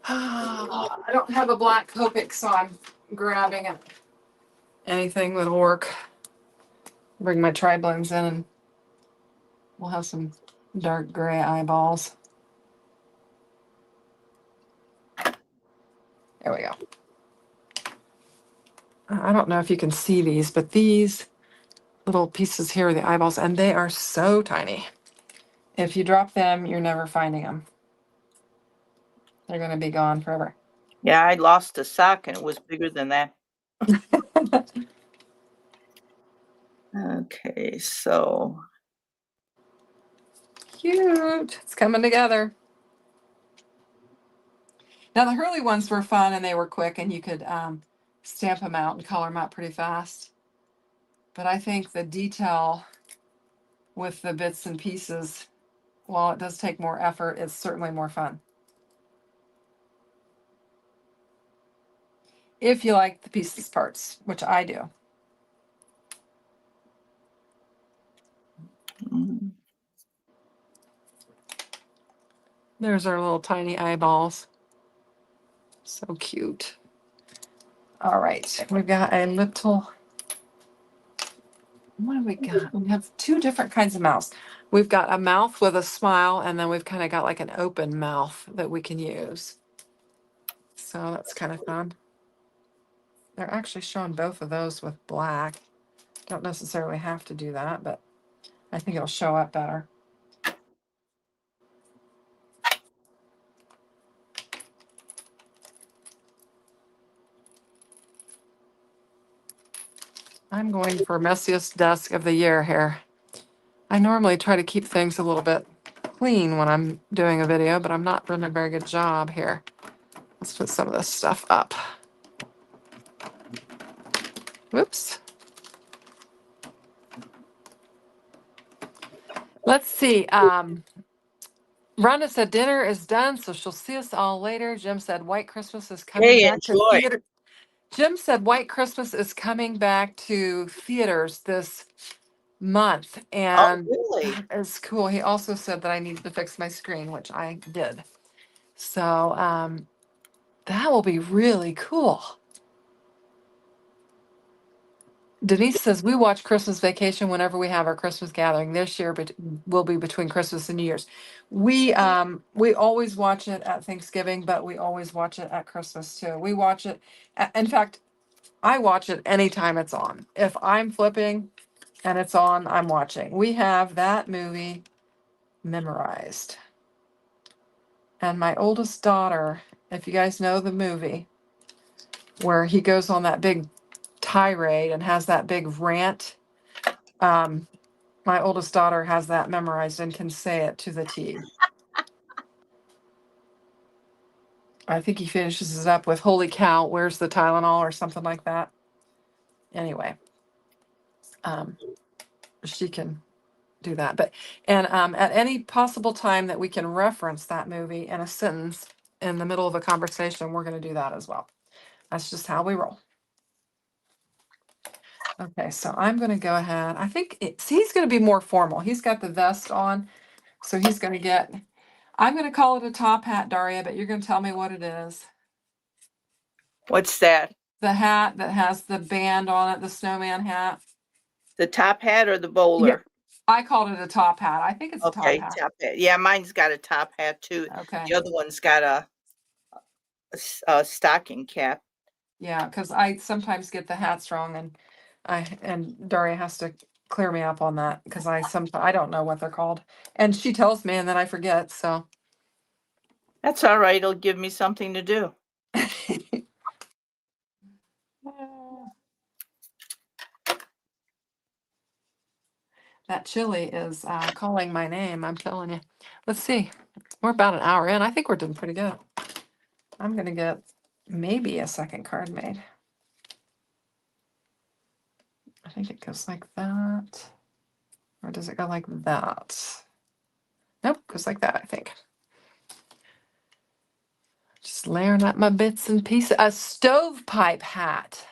I don't have a black Copic, so I'm grabbing it. Anything that'll work. Bring my tri-blends in and we'll have some dark gray eyeballs. There we go. I don't know if you can see these, but these little pieces here are the eyeballs, and they are so tiny. If you drop them, you're never finding them. They're going to be gone forever. Yeah, I lost a sock and it was bigger than that. Okay, so. Cute. It's coming together. Now, the Hurley ones were fun and they were quick, and you could stamp them out and color them out pretty fast. But I think the detail with the bits and pieces, while it does take more effort, it's certainly more fun. If you like the pieces parts, which I do. There's our little tiny eyeballs. So cute. All right, we've got a little, what do we got? We have two different kinds of mouths. We've got a mouth with a smile, and then we've kind of got like an open mouth that we can use. So that's kind of fun. They're actually showing both of those with black. Don't necessarily have to do that, but I think it'll show up better. I'm going for messiest desk of the year here. I normally try to keep things a little bit clean when I'm doing a video, but I'm not doing a very good job here. Let's put some of this stuff up. Whoops. Let's see. Rhonda said dinner is done, so she'll see us all later. Jim said White Christmas is coming Hey, back to enjoy. theater. Jim said White Christmas is coming back to theaters this month, Oh, and really? that is cool. He also said that I needed to fix my screen, which I did. So that will be really cool. Denise says we watch Christmas Vacation whenever we have our Christmas gathering. This year will be between Christmas and New Year's. We always watch it at Thanksgiving, but we always watch it at Christmas too. We watch it. In fact, I watch it anytime it's on. If I'm flipping and it's on, I'm watching. We have that movie memorized. And my oldest daughter, if you guys know the movie, where he goes on that big tirade and has that big rant. My oldest daughter has that memorized and can say it to the T. I think he finishes it up with "Holy cow, where's the Tylenol?" or something like that. Anyway, she can do that. But at any possible time that we can reference that movie in a sentence in the middle of a conversation, we're going to do that as well. That's just how we roll. Okay, so I'm going to go ahead. I think he's going to be more formal. He's got the vest on, so he's going to get. I'm going to call it a top hat, Daria, but you're going to tell me what it is. What's that? The hat that has the band on it, the snowman hat. The top hat or the bowler? I called it a top hat. I think it's a top Okay, hat. top hat. Yeah, mine's got a top hat too. Okay. The other one's got a stocking cap. Yeah, because I sometimes get the hats wrong, and Daria has to clear me up on that because I don't know what they're called, and she tells me, and then I forget. So That's all right. It'll give me something to do. That chili is calling my name. I'm telling you. Let's see. We're about an hour in. I think we're doing pretty good. I'm gonna get maybe a second card made. I think it goes like that. Or does it go like that? Nope, goes like that, I think. Just layering up my bits and pieces. A stovepipe hat.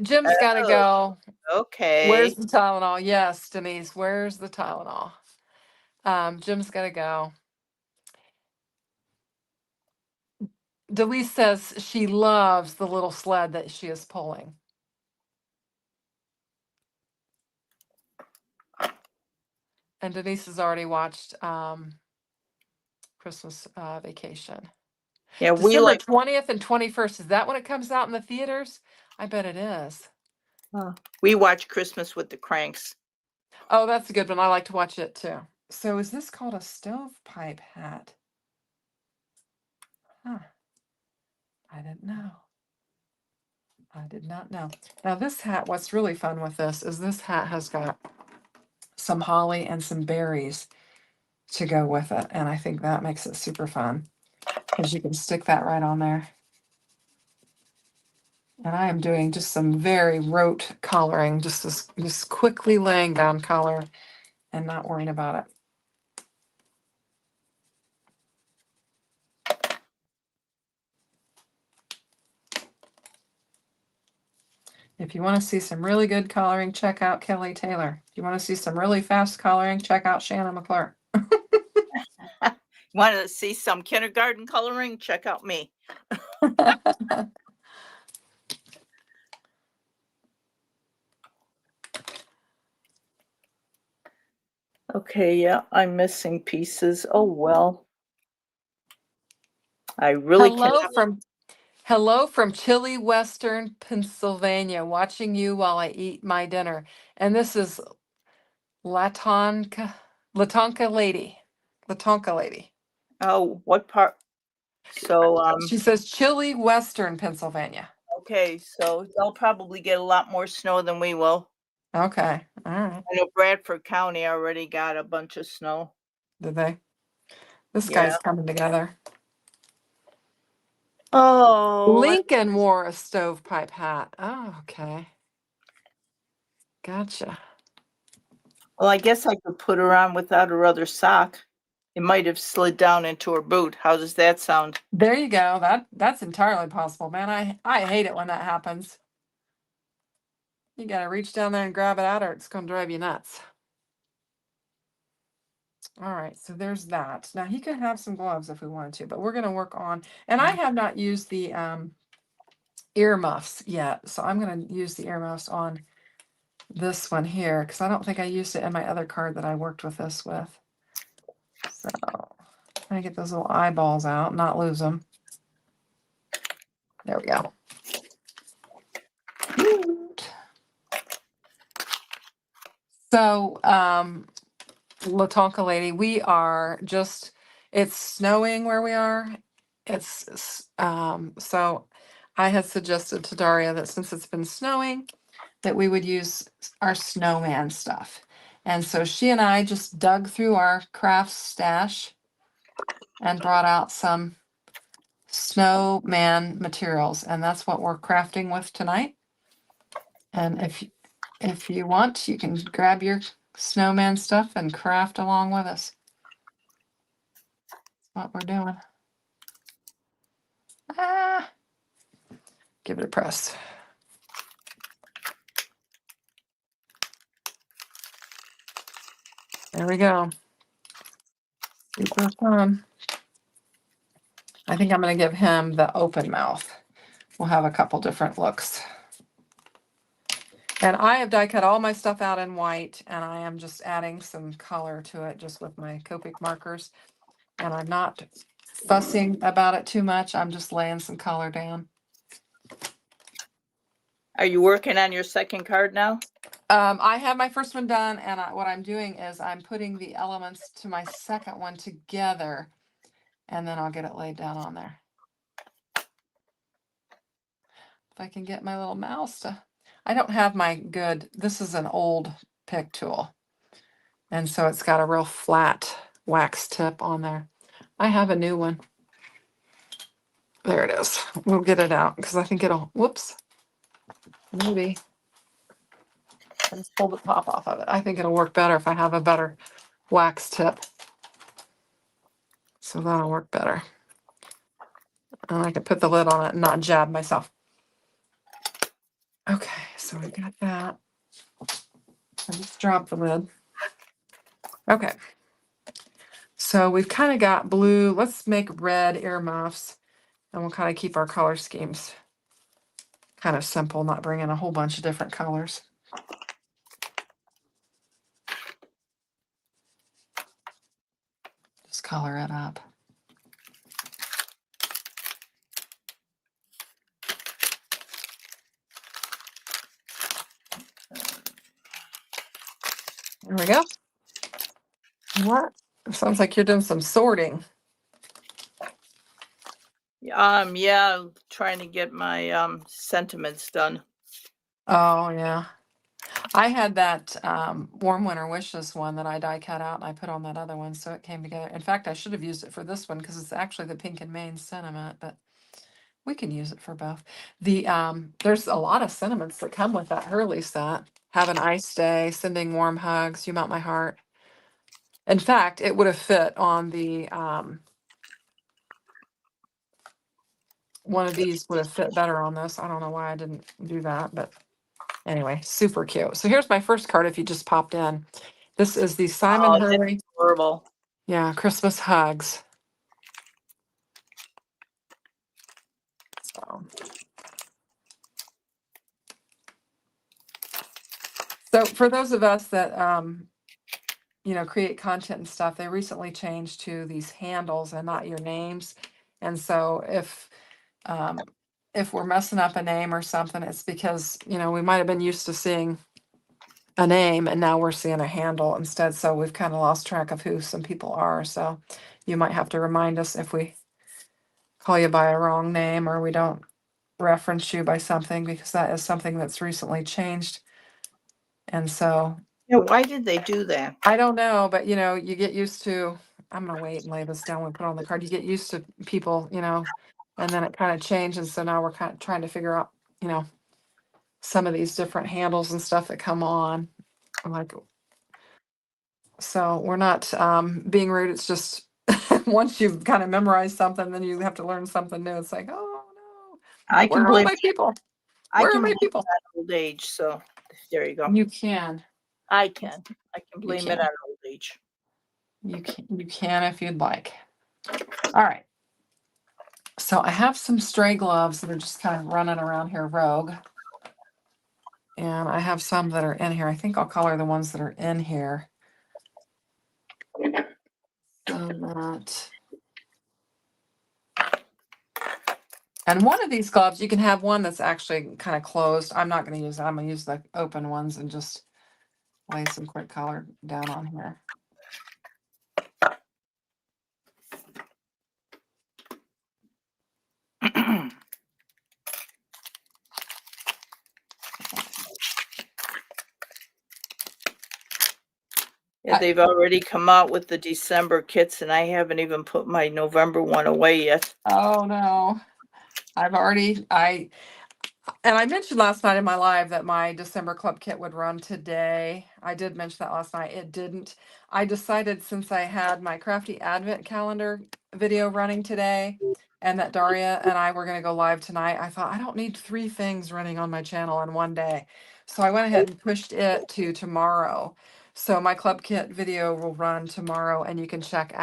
Jim's got to go. Okay. Where's the Tylenol? Yes, Denise, where's the Tylenol? Jim's got to go. Delise says she loves the little sled that she is pulling. And Denise has already watched Christmas Vacation. Yeah, December 20th and 21st. Is that when it comes out in the theaters? I bet it is. We watch Christmas with the Cranks. Oh, that's a good one. I like to watch it too. So is this called a stovepipe hat? Huh. I didn't know. I did not know. Now this hat, what's really fun with this hat has got some holly and some berries to go with it. And I think that makes it super fun because you can stick that right on there. And I am doing just some very rote coloring, just quickly laying down color and not worrying about it. If you want to see some really good coloring, check out Kelly Taylor. If you want to see some really fast coloring, check out Shanna McClure. Want to see some kindergarten coloring? Check out me. Okay, yeah, I'm missing pieces. Oh, well. I really Hello cannot. from Hello from chilly Western Pennsylvania, watching you while I eat my dinner. And this is Latonka Latonka Lady. Latonka Lady. Oh, what part? So, She says chilly Western Pennsylvania. okay, so they'll probably get a lot more snow than we will. Okay. All right. I know Bradford County already got a bunch of snow. Did they? This Yeah. guy's coming together. Oh, Lincoln wore a stovepipe hat. Oh, okay. Gotcha. well, I guess I could put her on without her other sock. It might have slid down into her boot. How does that sound? There you go. That's entirely possible, man. I hate it when that happens. You gotta reach down there and grab it out, or it's gonna drive you nuts. All right, so there's that. Now he could have some gloves if we wanted to, but we're gonna work on, and I have not used the earmuffs yet, so I'm gonna use the earmuffs on this one here because I don't think I used it in my other card that I worked with this with. So I get those little eyeballs out, not lose them. There we go. So, Latonka lady, we are just, it's snowing where we are. So I had suggested to Daria that since it's been snowing, that we would use our snowman stuff. And so she and I just dug through our crafts stash and brought out some snowman materials, and that's what we're crafting with tonight. And if you want, you can grab your snowman stuff and craft along with us. That's what we're doing. Ah, give it a press. There we go. Super fun. I think I'm going to give him the open mouth. We'll have a couple different looks. And I have die cut all my stuff out in white, and I am just adding some color to it just with my Copic markers. And I'm not fussing about it too much. I'm just laying some color down. Are you working on your second card now? I have my first one done, and what I'm doing is I'm putting the elements to my second one together, and then I'll get it laid down on there. If I can get my little mouse to, I don't have my good, this is an old pick tool. And so it's got a real flat wax tip on there. I have a new one. There it is. We'll get it out because I think it'll, whoops, maybe. I just pull the top off of it. I think it'll work better if I have a better wax tip. So that'll work better. And I can put the lid on it and not jab myself. Okay, so we got that. I just dropped the lid. Okay. So we've kind of got blue. Let's make red earmuffs, and we'll kind of keep our color schemes kind of simple, not bring in a whole bunch of different colors. Just color it up. There we go. What? It sounds like you're doing some sorting. Yeah, trying to get my sentiments done. Oh, yeah. I had that Warm Winter Wishes one that I die cut out and I put on that other one, so it came together. In fact, I should have used it for this one because it's actually the Pink and Main sentiment, but we can use it for both. There's a lot of sentiments that come with that Hurley set. Have an ice day, sending warm hugs, you melt my heart. In fact, it would have fit on the one of these would have fit better on this. I don't know why I didn't do that, but anyway, super cute. So here's my first card if you just popped in. This is the Simon Oh, that's Hurley. horrible. Yeah, Christmas hugs. So for those of us that create content and stuff, they recently changed to these handles and not your names. And so if we're messing up a name or something, it's because, we might have been used to seeing a name and now we're seeing a handle instead. So we've kind of lost track of who some people are. So you might have to remind us if we call you by a wrong name or we don't reference you by something, because that is something that's recently changed. And so Yeah, why did they do that? I don't know, but you get used to, I'm gonna wait and lay this down and put it on the card. You get used to people, and then it kind of changes. So now we're kind of trying to figure out, some of these different handles and stuff that come on. Like, so we're not being rude. It's just once you've kind of memorized something, then you have to learn something new. It's like, oh no, I can where are blame my people? I Where are can my blame people? that old age. So there you go. You can. I can blame it can. on old age. You can if you'd like. All right. So I have some stray gloves that are just kind of running around here rogue. And I have some that are in here. I think I'll color the ones that are in here. So that. And one of these gloves, you can have one that's actually kind of closed. I'm not going to use that. I'm going to use the open ones and just lay some quick color down on here. Yeah, they've already come out with the December kits, and I haven't even put my November one away yet. Oh no. And I mentioned last night in my live that my December club kit would run today. I did mention that last night. It didn't. I decided, since I had my crafty advent calendar video running today and that Daria and I were going to go live tonight, I thought I don't need 3 things running on my channel in one day. So I went ahead and pushed it to tomorrow. So my club kit video will run tomorrow, and you can check that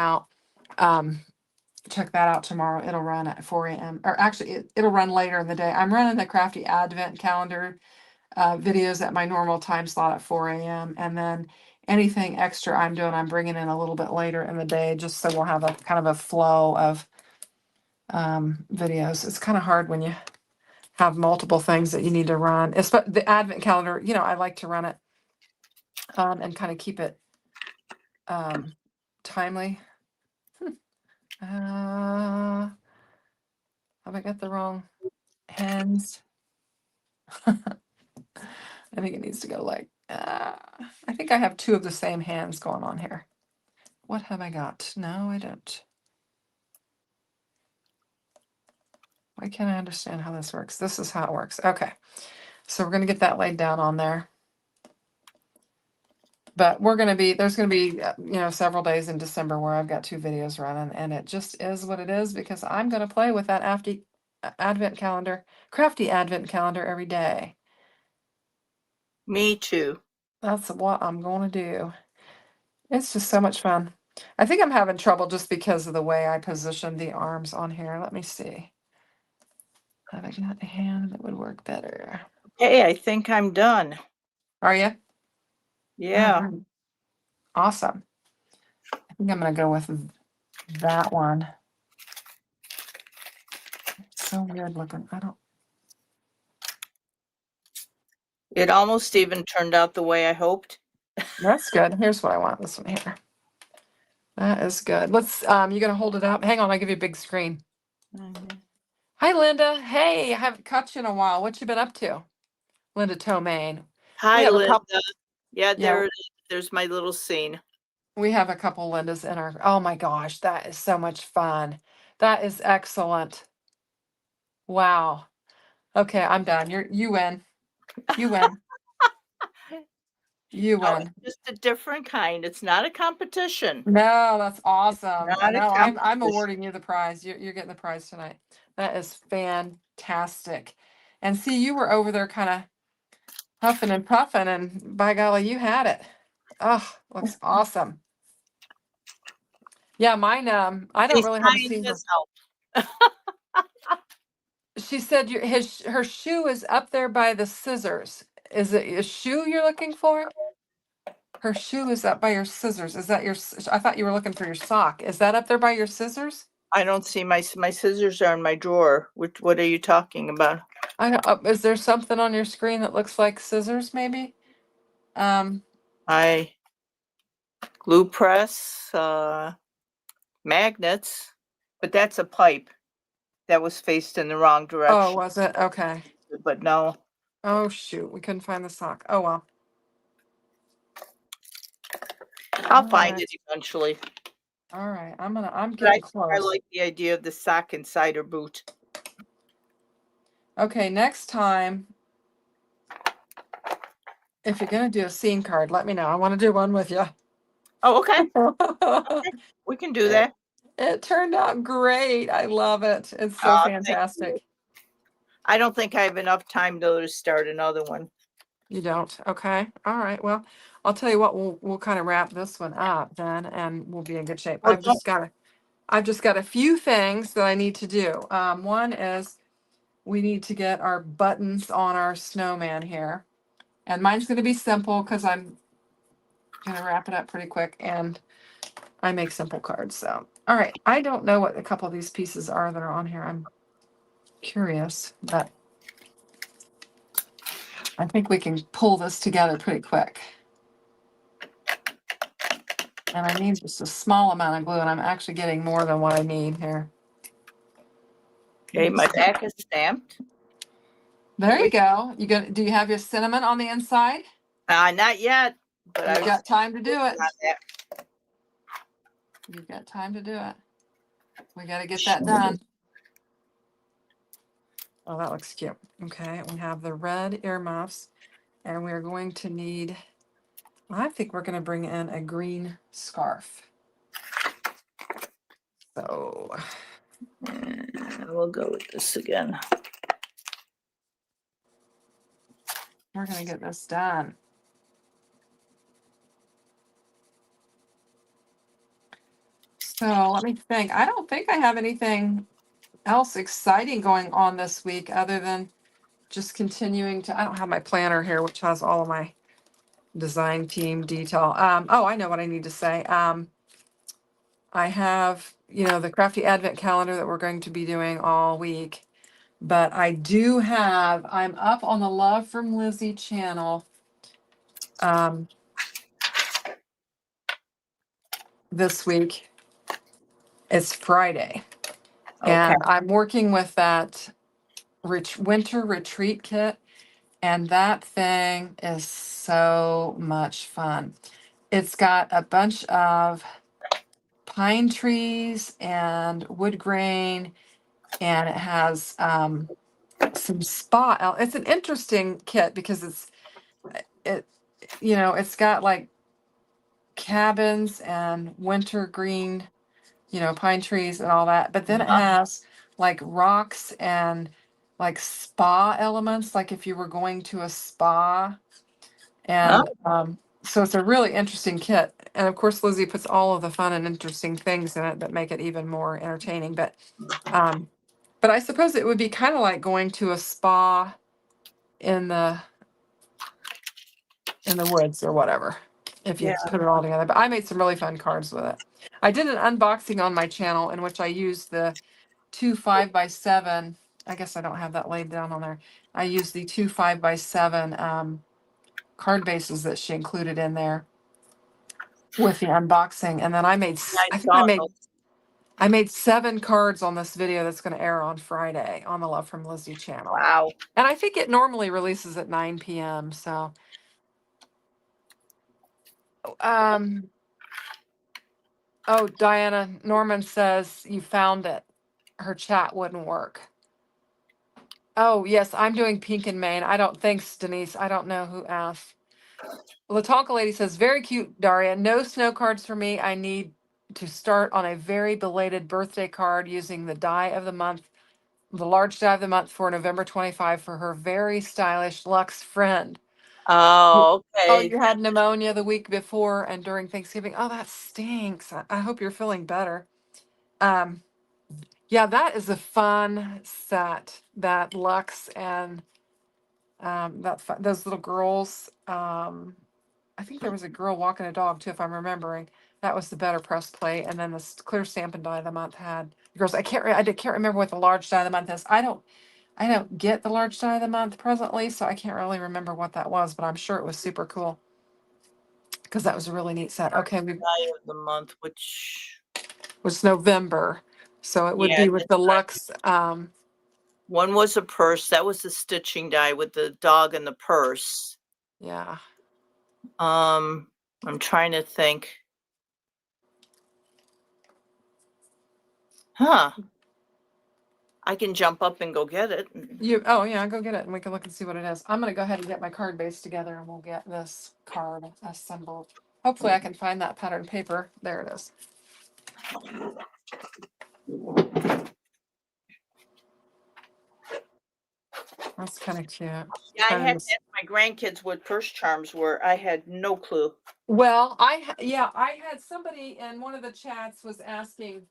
out tomorrow. It'll run at 4 a.m. Or actually, it'll run later in the day. I'm running the crafty advent calendar videos at my normal time slot at 4 a.m. And then anything extra I'm bringing in a little bit later in the day, just so we'll have a kind of a flow of videos. It's kind of hard when you have multiple things that you need to run. Especially the advent calendar, I like to run it and kind of keep it timely. Have I got the wrong hands? I think it needs to go like, I think I have 2 of the same hands going on here. What have I got? No, I don't. Why can't I understand how this works? This is how it works. Okay. So we're going to get that laid down on there. But there's going to be, several days in December where I've got 2 videos running, and it just is what it is, because I'm going to play with that advent calendar, crafty advent calendar every day. Me too. That's what I'm going to do. It's just so much fun. I think I'm having trouble just because of the way I positioned the arms on here. Let me see. Have I got a hand that would work better? Hey, I think I'm done. Are you? Yeah. Awesome. I think I'm going to go with that one. It's so weird looking. It almost even turned out the way I hoped. That's good. Here's what I want. This one here. That is good. Let's, you going to hold it up? Hang on. I'll give you a big screen. Hi, Linda. Hey, I haven't caught you in a while. What you been up to? Linda Tomaine. Hi, have a Linda. couple- Yeah, Yeah. there's my little scene. We have a couple Lindas in our, oh my gosh, that is so much fun. That is excellent. Wow. Okay, I'm done. You win. You win. You No, win. it's just a different kind. It's not a competition. No, that's awesome. Not a No, I'm competition. awarding you the prize. You're getting the prize tonight. That is fantastic. And see, you were over there kind of huffing and puffing, and by golly, you had it. Oh, looks awesome. Yeah, mine. I don't really have a Behind seam. this help. she said her shoe is up there by the scissors. Is it a shoe you're looking for? Her shoe is up by your scissors. Is that I thought you were looking for your sock. Is that up there by your scissors? I don't see my scissors are in my drawer. What are you talking about? I don't, is there something on your screen that looks like scissors maybe? I glue press, magnets, but that's a pipe that was faced in the wrong Oh, direction. was it? Okay. But no. Oh, shoot. We couldn't find the sock. Oh, well. I'll find Alright. it eventually. All right. I'm But getting I close. like the idea of the sock inside her boot. Okay, next time, if you're going to do a scene card, let me know. I want to do one with you. Oh, okay. Okay. We can do that. It turned out great. I love it. It's so fantastic. I don't think I have enough time to start another one. You don't? Okay. All right. Well, I'll tell you what, we'll kind of wrap this one up then, and we'll be in good shape. Well, I've just got a few things that I need to do. One is we need to get our buttons on our snowman here. And mine's going to be simple because I'm going to wrap it up pretty quick, and I make simple cards. So, all right. I don't know what a couple of these pieces are that are on here. I'm curious, but I think we can pull this together pretty quick. And I need just a small amount of glue, and I'm actually getting more than what I need here. Okay, my back is stamped. There you go. Do you have your cinnamon on the inside? Not yet, but You've got time to do it. You've got time to do it. We got to get that done. Oh, that looks cute. Okay, we have the red earmuffs, and we're going to need, I think we're going to bring in a green scarf. So we'll go with this again. We're going to get this done. So let me think. I don't think I have anything else exciting going on this week other than just continuing to, I don't have my planner here, which has all of my design team detail. Oh, I know what I need to say. I have, the crafty advent calendar that we're going to be doing all week, but I'm up on the Love from Lizzie channel. This week. It's Friday. Okay. And I'm working with that winter retreat kit, and that thing is so much fun. It's got a bunch of pine trees and wood grain, and it has some spa. It's an interesting kit because it's got like cabins and winter green, pine trees and all that. But then it has like rocks and like spa elements, like if you were going to a spa. And so it's a really interesting kit. And of course, Lizzie puts all of the fun and interesting things in it that make it even more entertaining. But I suppose it would be kind of like going to a spa in the woods or whatever, if you put it all together. But I made some really fun cards with it. I did an unboxing on my channel in which I used the 2 5x7. I guess I don't have that laid down on there. I used the 2 5x7 card bases that she included in there with the unboxing, and then I made 7 cards on this video that's going to air on Friday on the Love from Lizzie channel. Wow. And I think it normally releases at 9 p.m. So oh, Diana, Norman says you found it. Her chat wouldn't work. Oh, yes, I'm doing pink and Maine. Thanks, Denise. I don't know who asked. Latonka Lady says, very cute, Daria. No snow cards for me. I need to start on a very belated birthday card using the die of the month, the large die of the month for November 25 for her very stylish Lux friend. Oh, okay. Oh, you had pneumonia the week before and during Thanksgiving. Oh, that stinks. I hope you're feeling better. Yeah, that is a fun set. That Lux and those little girls. I think there was a girl walking a dog too, if I'm remembering. That was the better press play, and then the clear stamp and die of the month had girls. I can't remember what the large die of the month is. I don't get the large die of the month presently, so I can't really remember what that was, but I'm sure it was super cool because that was a really neat set. Okay, we Die of the month, which was November, so it would yeah, be with the Lux. one was a purse. That was the stitching die with the dog and the purse. Yeah. I'm trying to think. Huh. I can jump up and go get it. Oh yeah, go get it and we can look and see what it is. I'm gonna go ahead and get my card base together and we'll get this card assembled. Hopefully I can find that pattern paper. There it is. That's kind of cute. Yeah, I had Kind of- to ask my grandkids what purse charms were. I had no clue. Well, I had somebody in one of the chats was asking,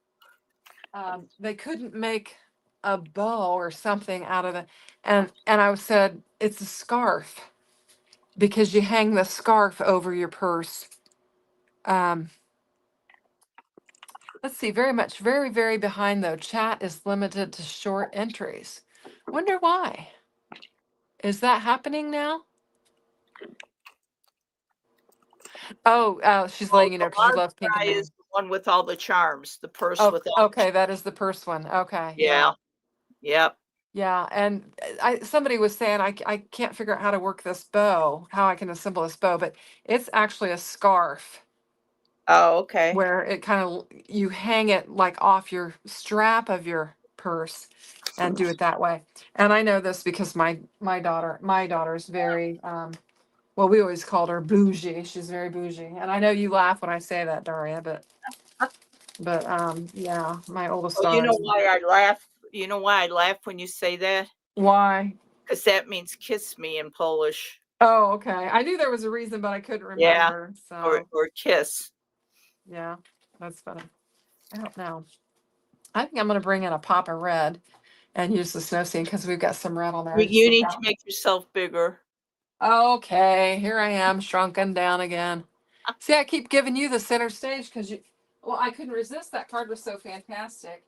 they couldn't make a bow or something out of it, and I said it's a scarf because you hang the scarf over your purse. Let's see, very behind though. Chat is limited to short entries. Wonder why. Is that happening now? Oh, she's Well, letting you the know because you large love pink and die green. is the one with all the charms. The purse Oh, with all. okay, that is the first one. Okay, Yeah. Yep. yeah. And somebody was saying I can't figure out how to work this bow, how I can assemble this bow, but it's actually a scarf Oh, okay. where it kind of you hang it like off your strap of your purse and do it that way. And I know this because my daughter's very well, we always called her bougie. She's very bougie. And I know you laugh when I say that, Daria, but yeah, my oldest Oh, you daughter know is. why I laugh? You know why I laugh when you say that? Why? Because that means kiss me in Polish. Oh, okay. I knew there was a reason, but I couldn't Yeah. remember. Or So kiss. yeah, that's funny. I don't know. I think I'm gonna bring in a pop of red and use the snow scene because we've got some red on there. You need to make yourself bigger. Okay, here I am, shrunken down again. See, I keep giving you the center stage because well, I couldn't resist. That card was so fantastic.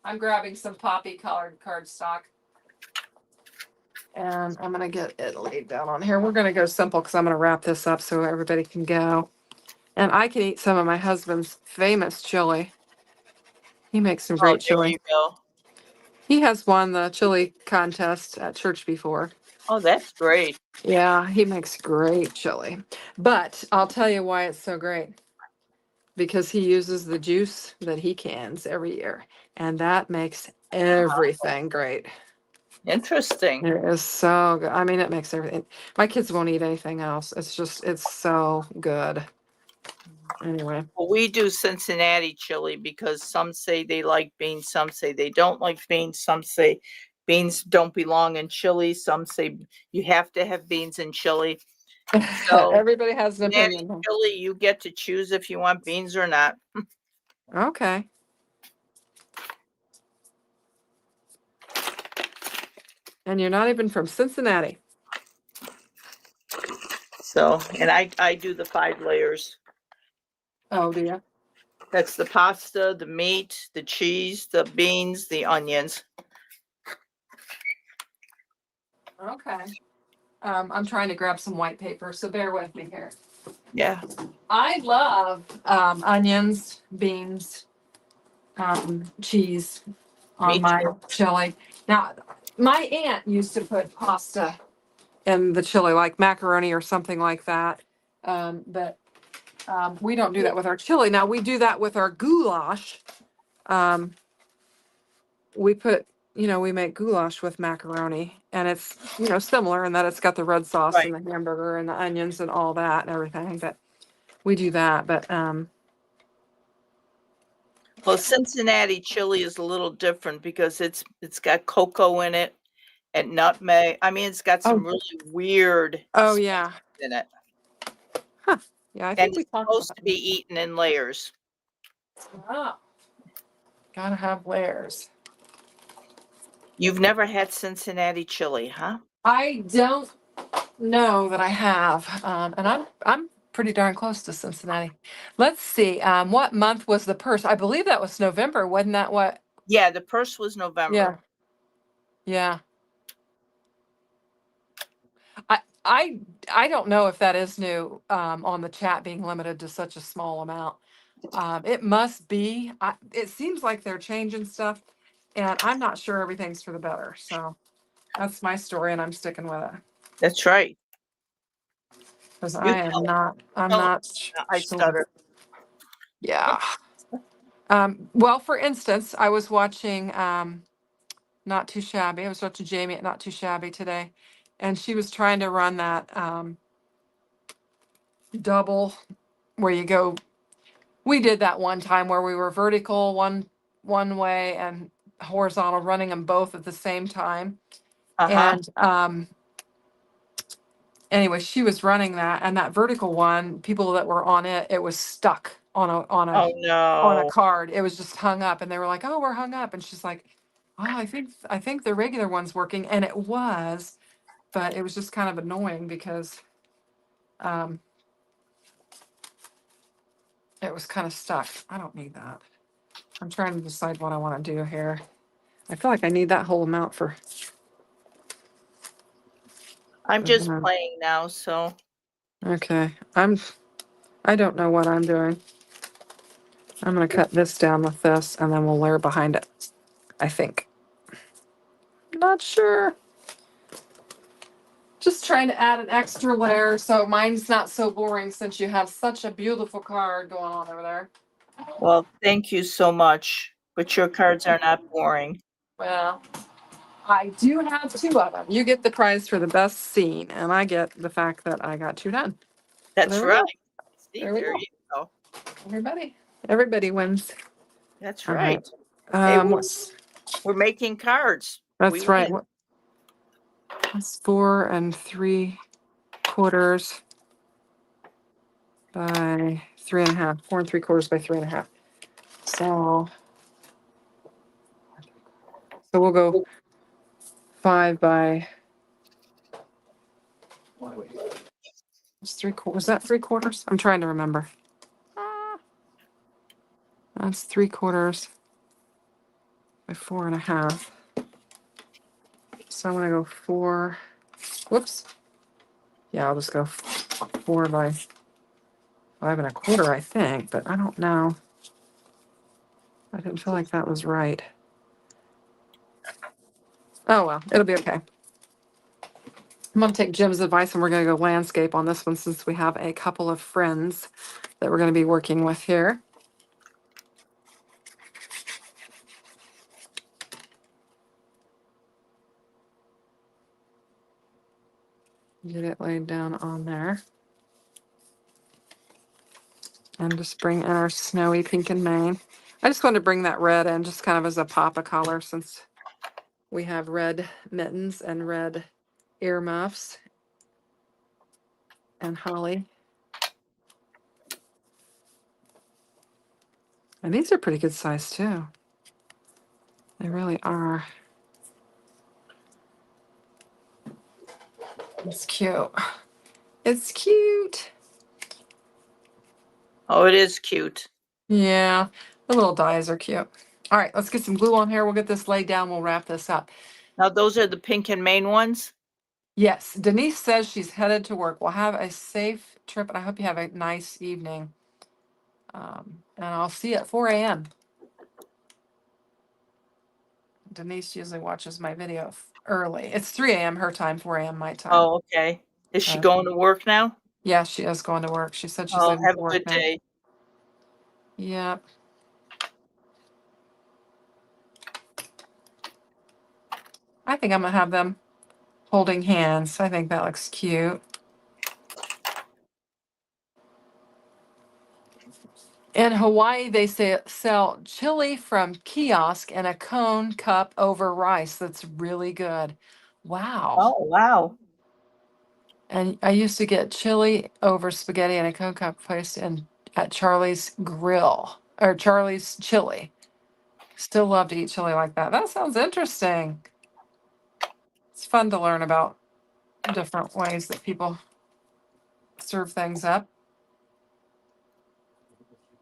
I'm grabbing some poppy colored cardstock. And I'm going to get it laid down on here. We're going to go simple because I'm going to wrap this up so everybody can go. And I can eat some of my husband's famous chili. He makes some Oh, great there chili. you go. He has won the chili contest at church before. Oh, that's great. Yeah, he makes great chili. But I'll tell you why it's so great. Because he uses the juice that he cans every year. And that makes everything great. Interesting. It is so good. I mean, it makes everything. My kids won't eat anything else. It's so good. Anyway. Well, we do Cincinnati chili because some say they like beans, some say they don't like beans, some say beans don't belong in chili, some say you have to have beans in chili. So Everybody has an Cincinnati opinion. chili, you get to choose if you want beans or not. Okay. And you're not even from Cincinnati. So, and I do the 5 layers. Oh, do you? That's the pasta, the meat, the cheese, the beans, the onions. Okay. I'm trying to grab some white paper, so bear with me here. Yeah. I love onions, beans, cheese Me on my too. chili. Now, my aunt used to put pasta in the chili, like macaroni or something like that. But we don't do that with our chili. Now, we do that with our goulash. We put, we make goulash with macaroni, and it's, similar in that it's got the red sauce Right. and the hamburger and the onions and all that and everything. But we do that. But Well, Cincinnati chili is a little different because it's got cocoa in it and nutmeg. I mean, it's got some oh, really weird oh spices yeah, in it. yeah. I And think we it's talked supposed about to be this. eaten in layers. Oh, Gotta have layers. You've never had Cincinnati chili, huh? I don't know that I have, and I'm pretty darn close to Cincinnati. Let's see. What month was the purse? I believe that was November. Wasn't that what? Yeah, the purse was November. Yeah. I don't know if that is new on the chat being limited to such a small amount. It must be. It seems like they're changing stuff, and I'm not sure everything's for the better. So that's my story, and I'm sticking with it That's right. because You I am tell, not. I'm tell not I sure. stutter. Yeah. Well, for instance, I was watching Not Too Shabby. I was watching Jamie at Not Too Shabby today, and she was trying to run that double where you go. We did that one time where we were vertical one way and horizontal, running them both at the same time. Uh-huh. And anyway, she was running that, and that vertical one, people that were on it, it was stuck Oh on a no. card. It was just hung up, and they were like, "Oh, we're hung up," and she's like, "Oh, I think the regular one's working," and it was, but it was just kind of annoying because um, it was kind of stuck. I don't need that. I'm trying to decide what I want to do here. I feel like I need that whole amount for. I'm just playing now, so. Okay, I don't know what I'm doing. I'm gonna cut this down with this, and then we'll layer behind it. I think. Not sure. Just trying to add an extra layer so mine's not so boring since you have such a beautiful card going on over there. Well, thank you so much. But your cards are not boring. Well, I do have two of them. You get the prize for the best scene, and I get the fact that I got two done. So That's there we right. go. See, There we there go. you go. Everybody wins. That's All right. right. Hey, What's we're making cards. We that's right. win. That's 4 3/4 by 3.5. 4 3/4 by 3.5. So we'll go 5 by. What do we do? It's 3/4. Was that 3/4? I'm trying to remember. That's 3/4 by 4.5. So I'm gonna go 4. Whoops. Yeah, I'll just go 4 by 5.25, I think, but I don't know. I didn't feel like that was right. Oh well, it'll be okay. I'm gonna take Jim's advice and we're gonna go landscape on this one since we have a couple of friends that we're gonna be working with here. Get it laid down on there. And just bring in our snowy pink and mane. I just wanted to bring that red in just kind of as a pop of color since we have red mittens and red earmuffs and holly. And these are pretty good size too. They really are. It's cute. It's cute. Oh, it is cute. Yeah, the little dies are cute. All right, let's get some glue on here. We'll get this laid down. We'll wrap this up. Now, those are the pink and main ones? Yes, Denise says she's headed to work. We'll have a safe trip, and I hope you have a nice evening. And I'll see you at 4 a.m. Denise usually watches my video early. It's 3 a.m. her time, 4 a.m. my time. Oh, okay. Is she going to work now? Yeah, she is going to work. She said she's Oh, leaving have for a work good now. day. Yep. I think I'm gonna have them holding hands. I think that looks cute. In Hawaii, they sell chili from kiosk in a cone cup over rice. That's really good. Wow. Oh, wow. And I used to get chili over spaghetti in a cone cup placed in at Charlie's Grill or Charlie's Chili. Still love to eat chili like that. That sounds interesting. It's fun to learn about different ways that people serve things up.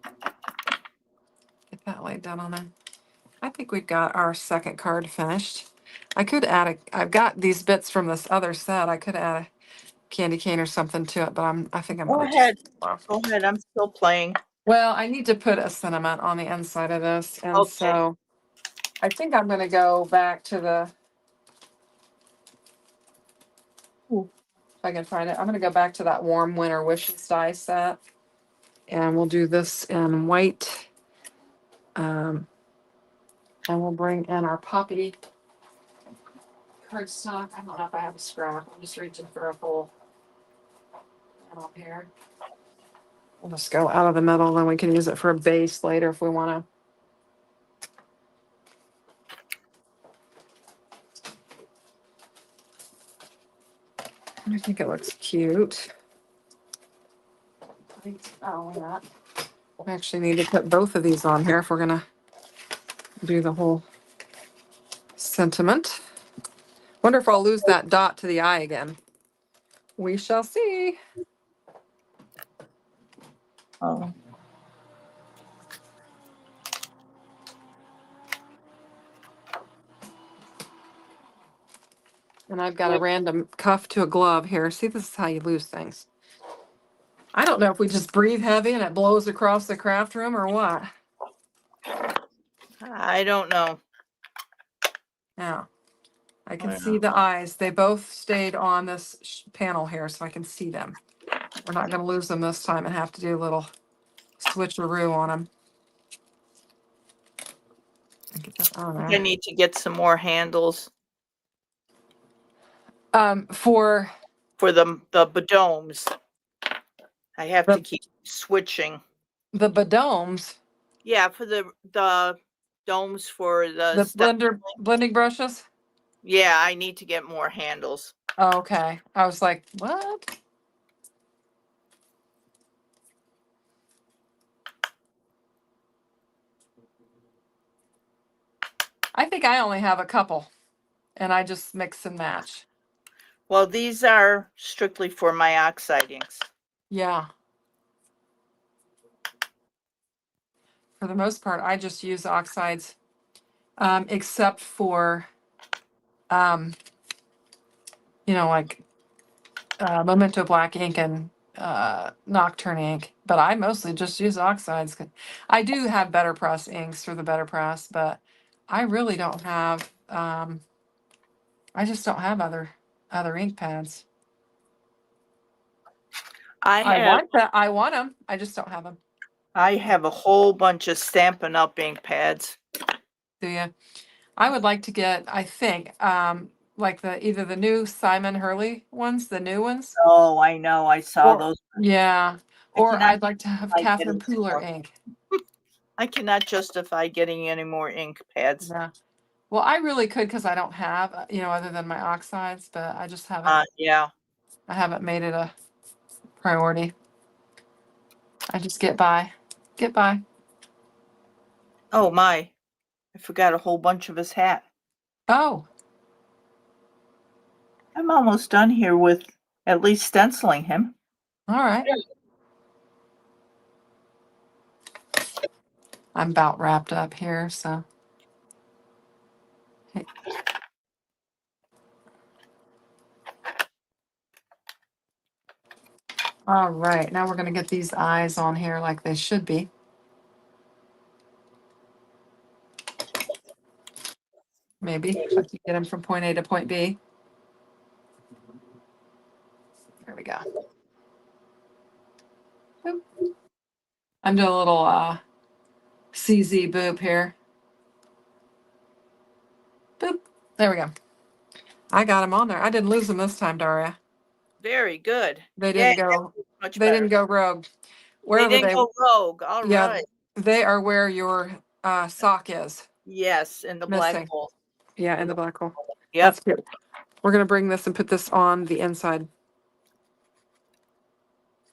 Get that laid down on there. I think we've got our second card finished. I could add I've got these bits from this other set. I could add a candy cane or something to it, but I think I'm Go gonna ahead. just, Go ahead. I'm still playing. well, I need to put a sentiment on the inside of this. And Okay. so I think I'm gonna go back to the, if I can find it, I'm gonna go back to that warm winter wishes die set. And we'll do this in white. And we'll bring in our poppy cardstock. I don't know if I have a scrap. I'm just reaching for a full metal here. We'll just go out of the middle, then we can use it for a base later if we want to. I think it looks cute. Oh, that. We actually need to put both of these on here if we're gonna do the whole sentiment. Wonder if I'll lose that dot to the eye again. We shall see. Oh. And I've got a random cuff to a glove here. See, this is how you lose things. I don't know if we just breathe heavy and it blows across the craft room or what. I don't know. Yeah. I can see the eyes. They both stayed on this panel here, so I can see them. We're not going to lose them this time and have to do a little switcheroo on them. Get this on I there. need to get some more handles For the domes. I have The- to keep switching. the domes, Yeah, for the domes for the blending brushes. Yeah, I need to get more handles. Oh, okay. I was like, what? I think I only have a couple, and I just mix and match. Well, these are strictly for my oxide inks. Yeah. For the most part, I just use oxides, except for, like Memento Black ink and Nocturne ink. But I mostly just use oxides. I do have Better Press inks for the Better Press, but I really don't have. I just don't have other ink pads. I want that. I want them. I just don't have them. I have a whole bunch of Stampin' Up! Ink pads. Do you? I would like to get, I think, like either the new Simon Hurley ones, the new ones. Oh, I know. I saw those. Yeah. Or I'd like to have justify Catherine getting Pooler more. ink. I cannot justify getting any more ink pads. Yeah. Well, I really could because I don't have, other than my oxides, but I just haven't. Yeah. I haven't made it a priority. I just get by. Get by. Oh my. I forgot a whole bunch of his hat. Oh, I'm almost done here with at least stenciling him. all right. I'm about wrapped up here, so. Hey. All right, now we're going to get these eyes on here like they should be. Maybe if I can get them from point A to point B. There we go. Boop. I'm doing a little CZ boop here. Boop. There we go. I got them on there. I didn't lose them this time, Daria. Very good. They didn't go. Much They better. didn't go rogue. They didn't go rogue. All right. They are where your sock is. Yes, in the black hole. Yeah, in the black hole. Yep. That's good. We're gonna bring this and put this on the inside.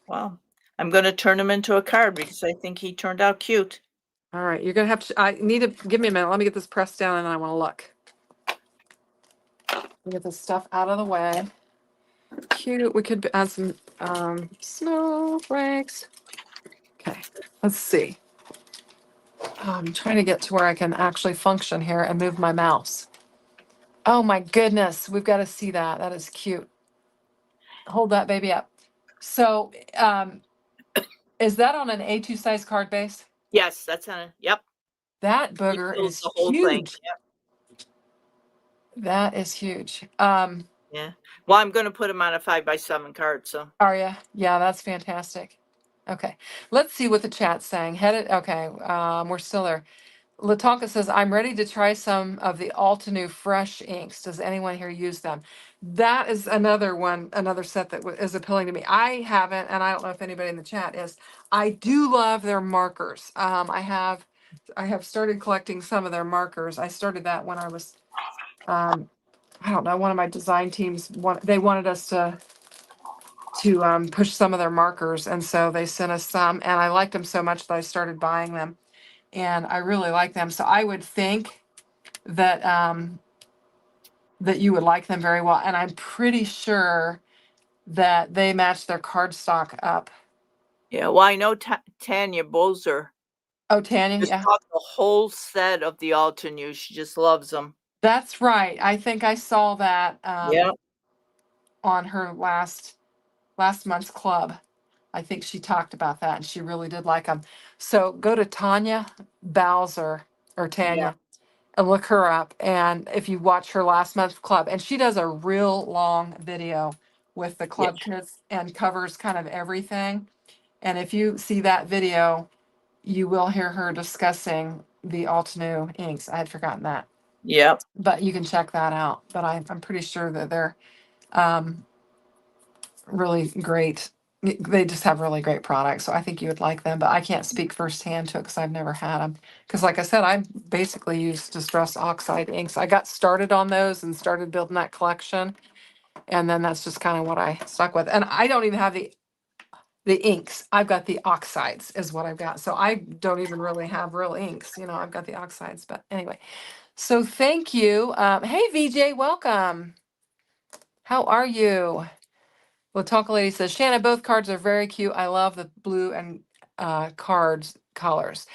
Well, I'm going to turn him into a card because I think he turned out cute. All right, you're gonna have to. I need to give me a minute. Let me get this pressed down, and then I want to look. Get this stuff out of the way. Cute. We could add some snowflakes. Okay, let's see. I'm trying to get to where I can actually function here and move my mouse. Oh my goodness, we've got to see that. That is cute. Hold that baby up. So, is that on an A2 size card base? Yes, that's on. Yep. That He booger fills is the whole thing. huge. That is huge. Yeah. Well, I'm going to put them on a 5x7 card. So. Are you? Yeah, that's fantastic. Okay, let's see what the chat's saying. Headed. Okay, we're still there. Latonka says, I'm ready to try some of the Altenew fresh inks. Does anyone here use them? That is another one, another set that is appealing to me. I haven't, and I don't know if anybody in the chat is. I do love their markers. I have started collecting some of their markers. I started that when I was, I don't know, one of my design teams, they wanted us to push some of their markers, and so they sent us some, and I liked them so much that I started buying them, and I really like them. So I would think that that you would like them very well, and I'm pretty sure that they match their cardstock up. Yeah. Well, I know Tanya Bozer Oh, Tanya, just yeah, bought the whole set of the Altenew. She just loves them. that's right. I think I saw that Yeah. on her last month's club. I think she talked about that, and she really did like them. So go to Tanya Bowser or Yeah. Tanya and look her up. And if you watch her last month's club, and she does a real long video with the Yeah. club kits and covers kind of everything. And if you see that video, you will hear her discussing the Altenew inks. I had forgotten that, Yep. but you can check that out. But I'm pretty sure that they're um, really great. They just have really great products. So I think you would like them, but I can't speak firsthand to it because I've never had them. Because like I said, I basically use distress oxide inks. I got started on those and started building that collection. And then that's just kind of what I stuck with. And I don't even have the inks. I've got the oxides is what I've got. So I don't even really have real inks. I've got the oxides. But anyway, so thank you. Hey, VJ, welcome. How are you? Well, Talk Lady says, Shanna, both cards are very cute. I love the blue and cards colors.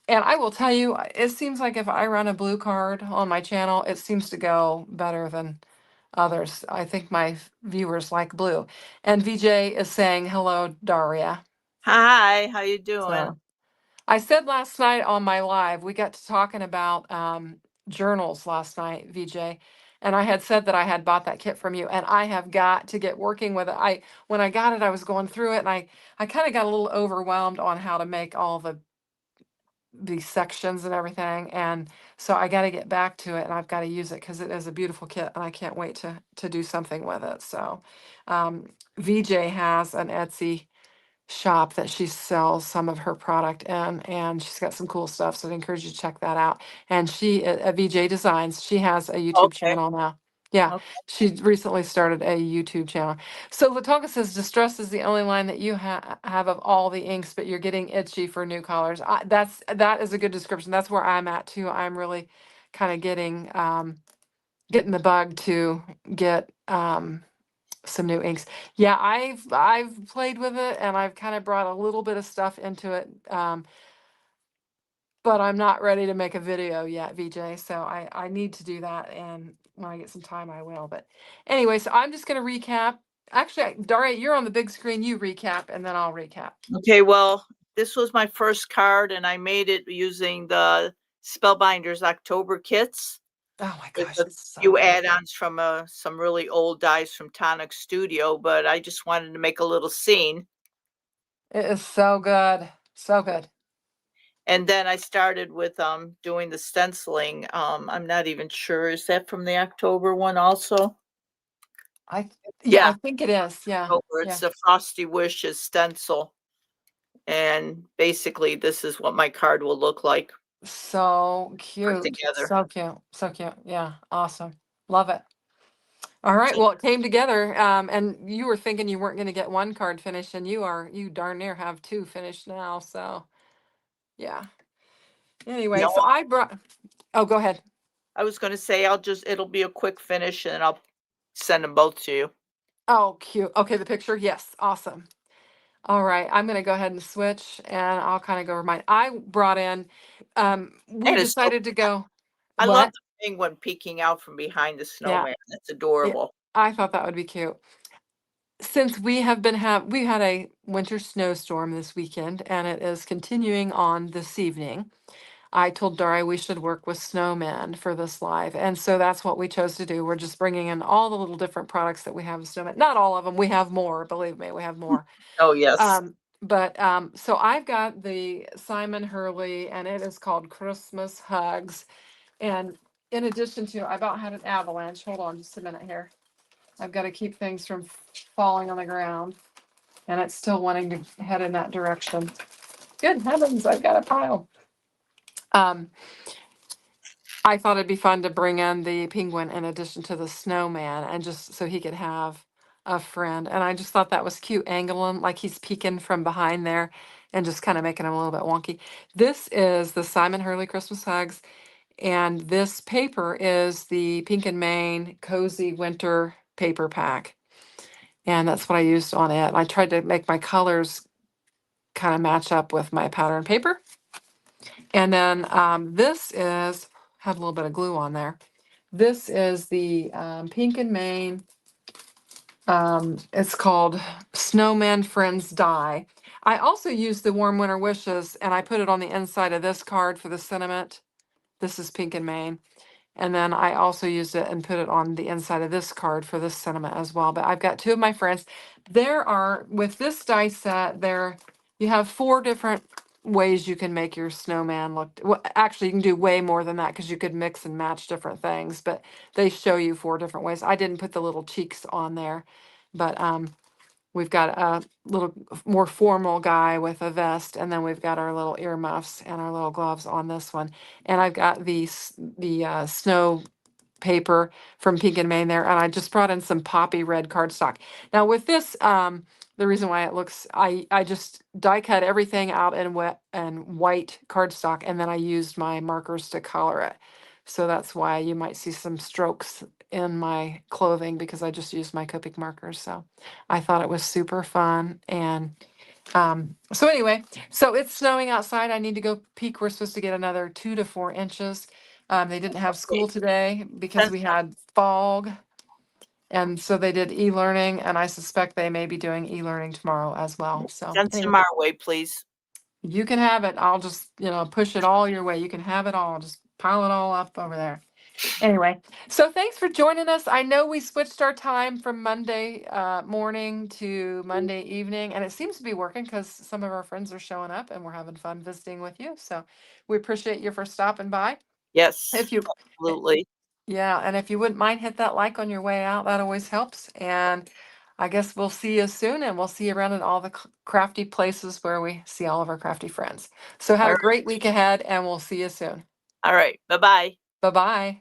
And I will tell you, it seems like if I run a blue card on my channel, it seems to go better than others. I think my viewers like blue. And VJ is saying, hello, Daria. Hi. How you doing? So I said last night on my live, we got to talking about journals last night, VJ. And I had said that I had bought that kit from you, and I have got to get working with it. When I got it, I was going through it, and I kind of got a little overwhelmed on how to make all these sections and everything. And so I got to get back to it, and I've got to use it because it is a beautiful kit, and I can't wait to do something with it. So VJ has an Etsy shop that she sells some of her product in, and she's got some cool stuff, so I encourage you to check that out. And she at VJ Designs, she has a YouTube Okay. channel now. Yeah, Okay. she recently started a YouTube channel. So Latonka says distress is the only line that you have of all the inks, but you're getting itchy for new colors. That is a good description. That's where I'm at too. I'm really kind of getting the bug to get some new inks. Yeah, I've played with it, and I've kind of brought a little bit of stuff into it. But I'm not ready to make a video yet, VJ. So I need to do that, and when I get some time, I will. But anyway, so I'm just going to recap. Actually, Daria, you're on the big screen. You recap, and then I'll recap. Okay. Well, this was my first card, and I made it using the Spellbinders October kits Oh my with gosh, a it's so few good. add-ons from some really old dies from Tonic Studio. But I just wanted to make a little scene. It is so good, so good. And then I started with doing the stenciling. I'm not even sure. Is that from the October one also? I Yeah, I Yeah, think it is. Yeah, October. yeah. It's the Frosty Wishes stencil. And basically this is what my card will look like So put cute, together. so cute, so cute. Yeah, awesome. Love it. All right. So, Well, it came together. And you were thinking you weren't going to get one card finished, and you darn near have two finished now. So, yeah. Anyway, Yeah, so I brought, oh, go ahead. I was gonna say it'll be a quick finish and I'll send them both to you. Oh, cute. Okay, the picture. Yes, awesome. All right, I'm gonna go ahead and switch, and I'll kind of go over mine. I brought in, we And it's so decided to go. I love What? the penguin peeking out from behind the Yeah, snowman. That's yeah. adorable. I thought that would be cute. Since we had a winter snowstorm this weekend, and it is continuing on this evening. I told Daria we should work with snowmen for this live, and so that's what we chose to do. We're just bringing in all the little different products that we have with snowmen. Not all of them. We have more. Believe me, we have more. Oh, yes. So I've got the Simon Hurley, and it is called Christmas Hugs. And in addition to, I about had an avalanche. Hold on just a minute here. I've got to keep things from falling on the ground, and it's still wanting to head in that direction. Good heavens, I've got a pile. Um, I thought it'd be fun to bring in the penguin in addition to the snowman, and just so he could have a friend. And I just thought that was cute, angling like he's peeking from behind there and just kind of making him a little bit wonky. This is the Simon Hurley Christmas Hugs, and this paper is the Pink and Main Cozy Winter Paper Pack. And that's what I used on it. I tried to make my colors kind of match up with my pattern paper. And then this is, had a little bit of glue on there. This is the Pink and Main. It's called Snowman Friends Die. I also used the Warm Winter Wishes, and I put it on the inside of this card for the sentiment. This is Pink and Main. And then I also used it and put it on the inside of this card for this sentiment as well. But I've got two of my friends. There are, with this die set, you have 4 different ways you can make your snowman look. Well, actually, you can do way more than that because you could mix and match different things. But they show you 4 different ways. I didn't put the little cheeks on there, but we've got a little more formal guy with a vest, and then we've got our little earmuffs and our little gloves on this one. And I've got the snow paper from Pink and Main there, and I just brought in some poppy red cardstock. Now with this, the reason why it looks, I just die cut everything out in wet and white cardstock, and then I used my markers to color it. So that's why you might see some strokes in my clothing, because I just used my Copic markers. So I thought it was super fun. And so anyway, so it's snowing outside. I need to go peek. We're supposed to get another 2 to 4 inches. They didn't have school today because Send we had fog. And so they did e-learning, and I suspect they may be doing e-learning tomorrow as well. So send anyway, some our way, please. you can have it. I'll just, push it all your way. You can have it all. Just pile it all up over there. Anyway, so thanks for joining us. I know we switched our time from Monday morning to Monday evening, and it seems to be working because some of our friends are showing up and we're having fun visiting with you. So we appreciate you for stopping by. Yes, If you, eh, absolutely. yeah, and if you wouldn't mind, hit that like on your way out. That always helps. And I guess we'll see you soon, and we'll see you around in all the crafty places where we see all of our crafty friends. So have All a right. great week ahead, and we'll see you soon. All right. Bye-bye. Bye-bye.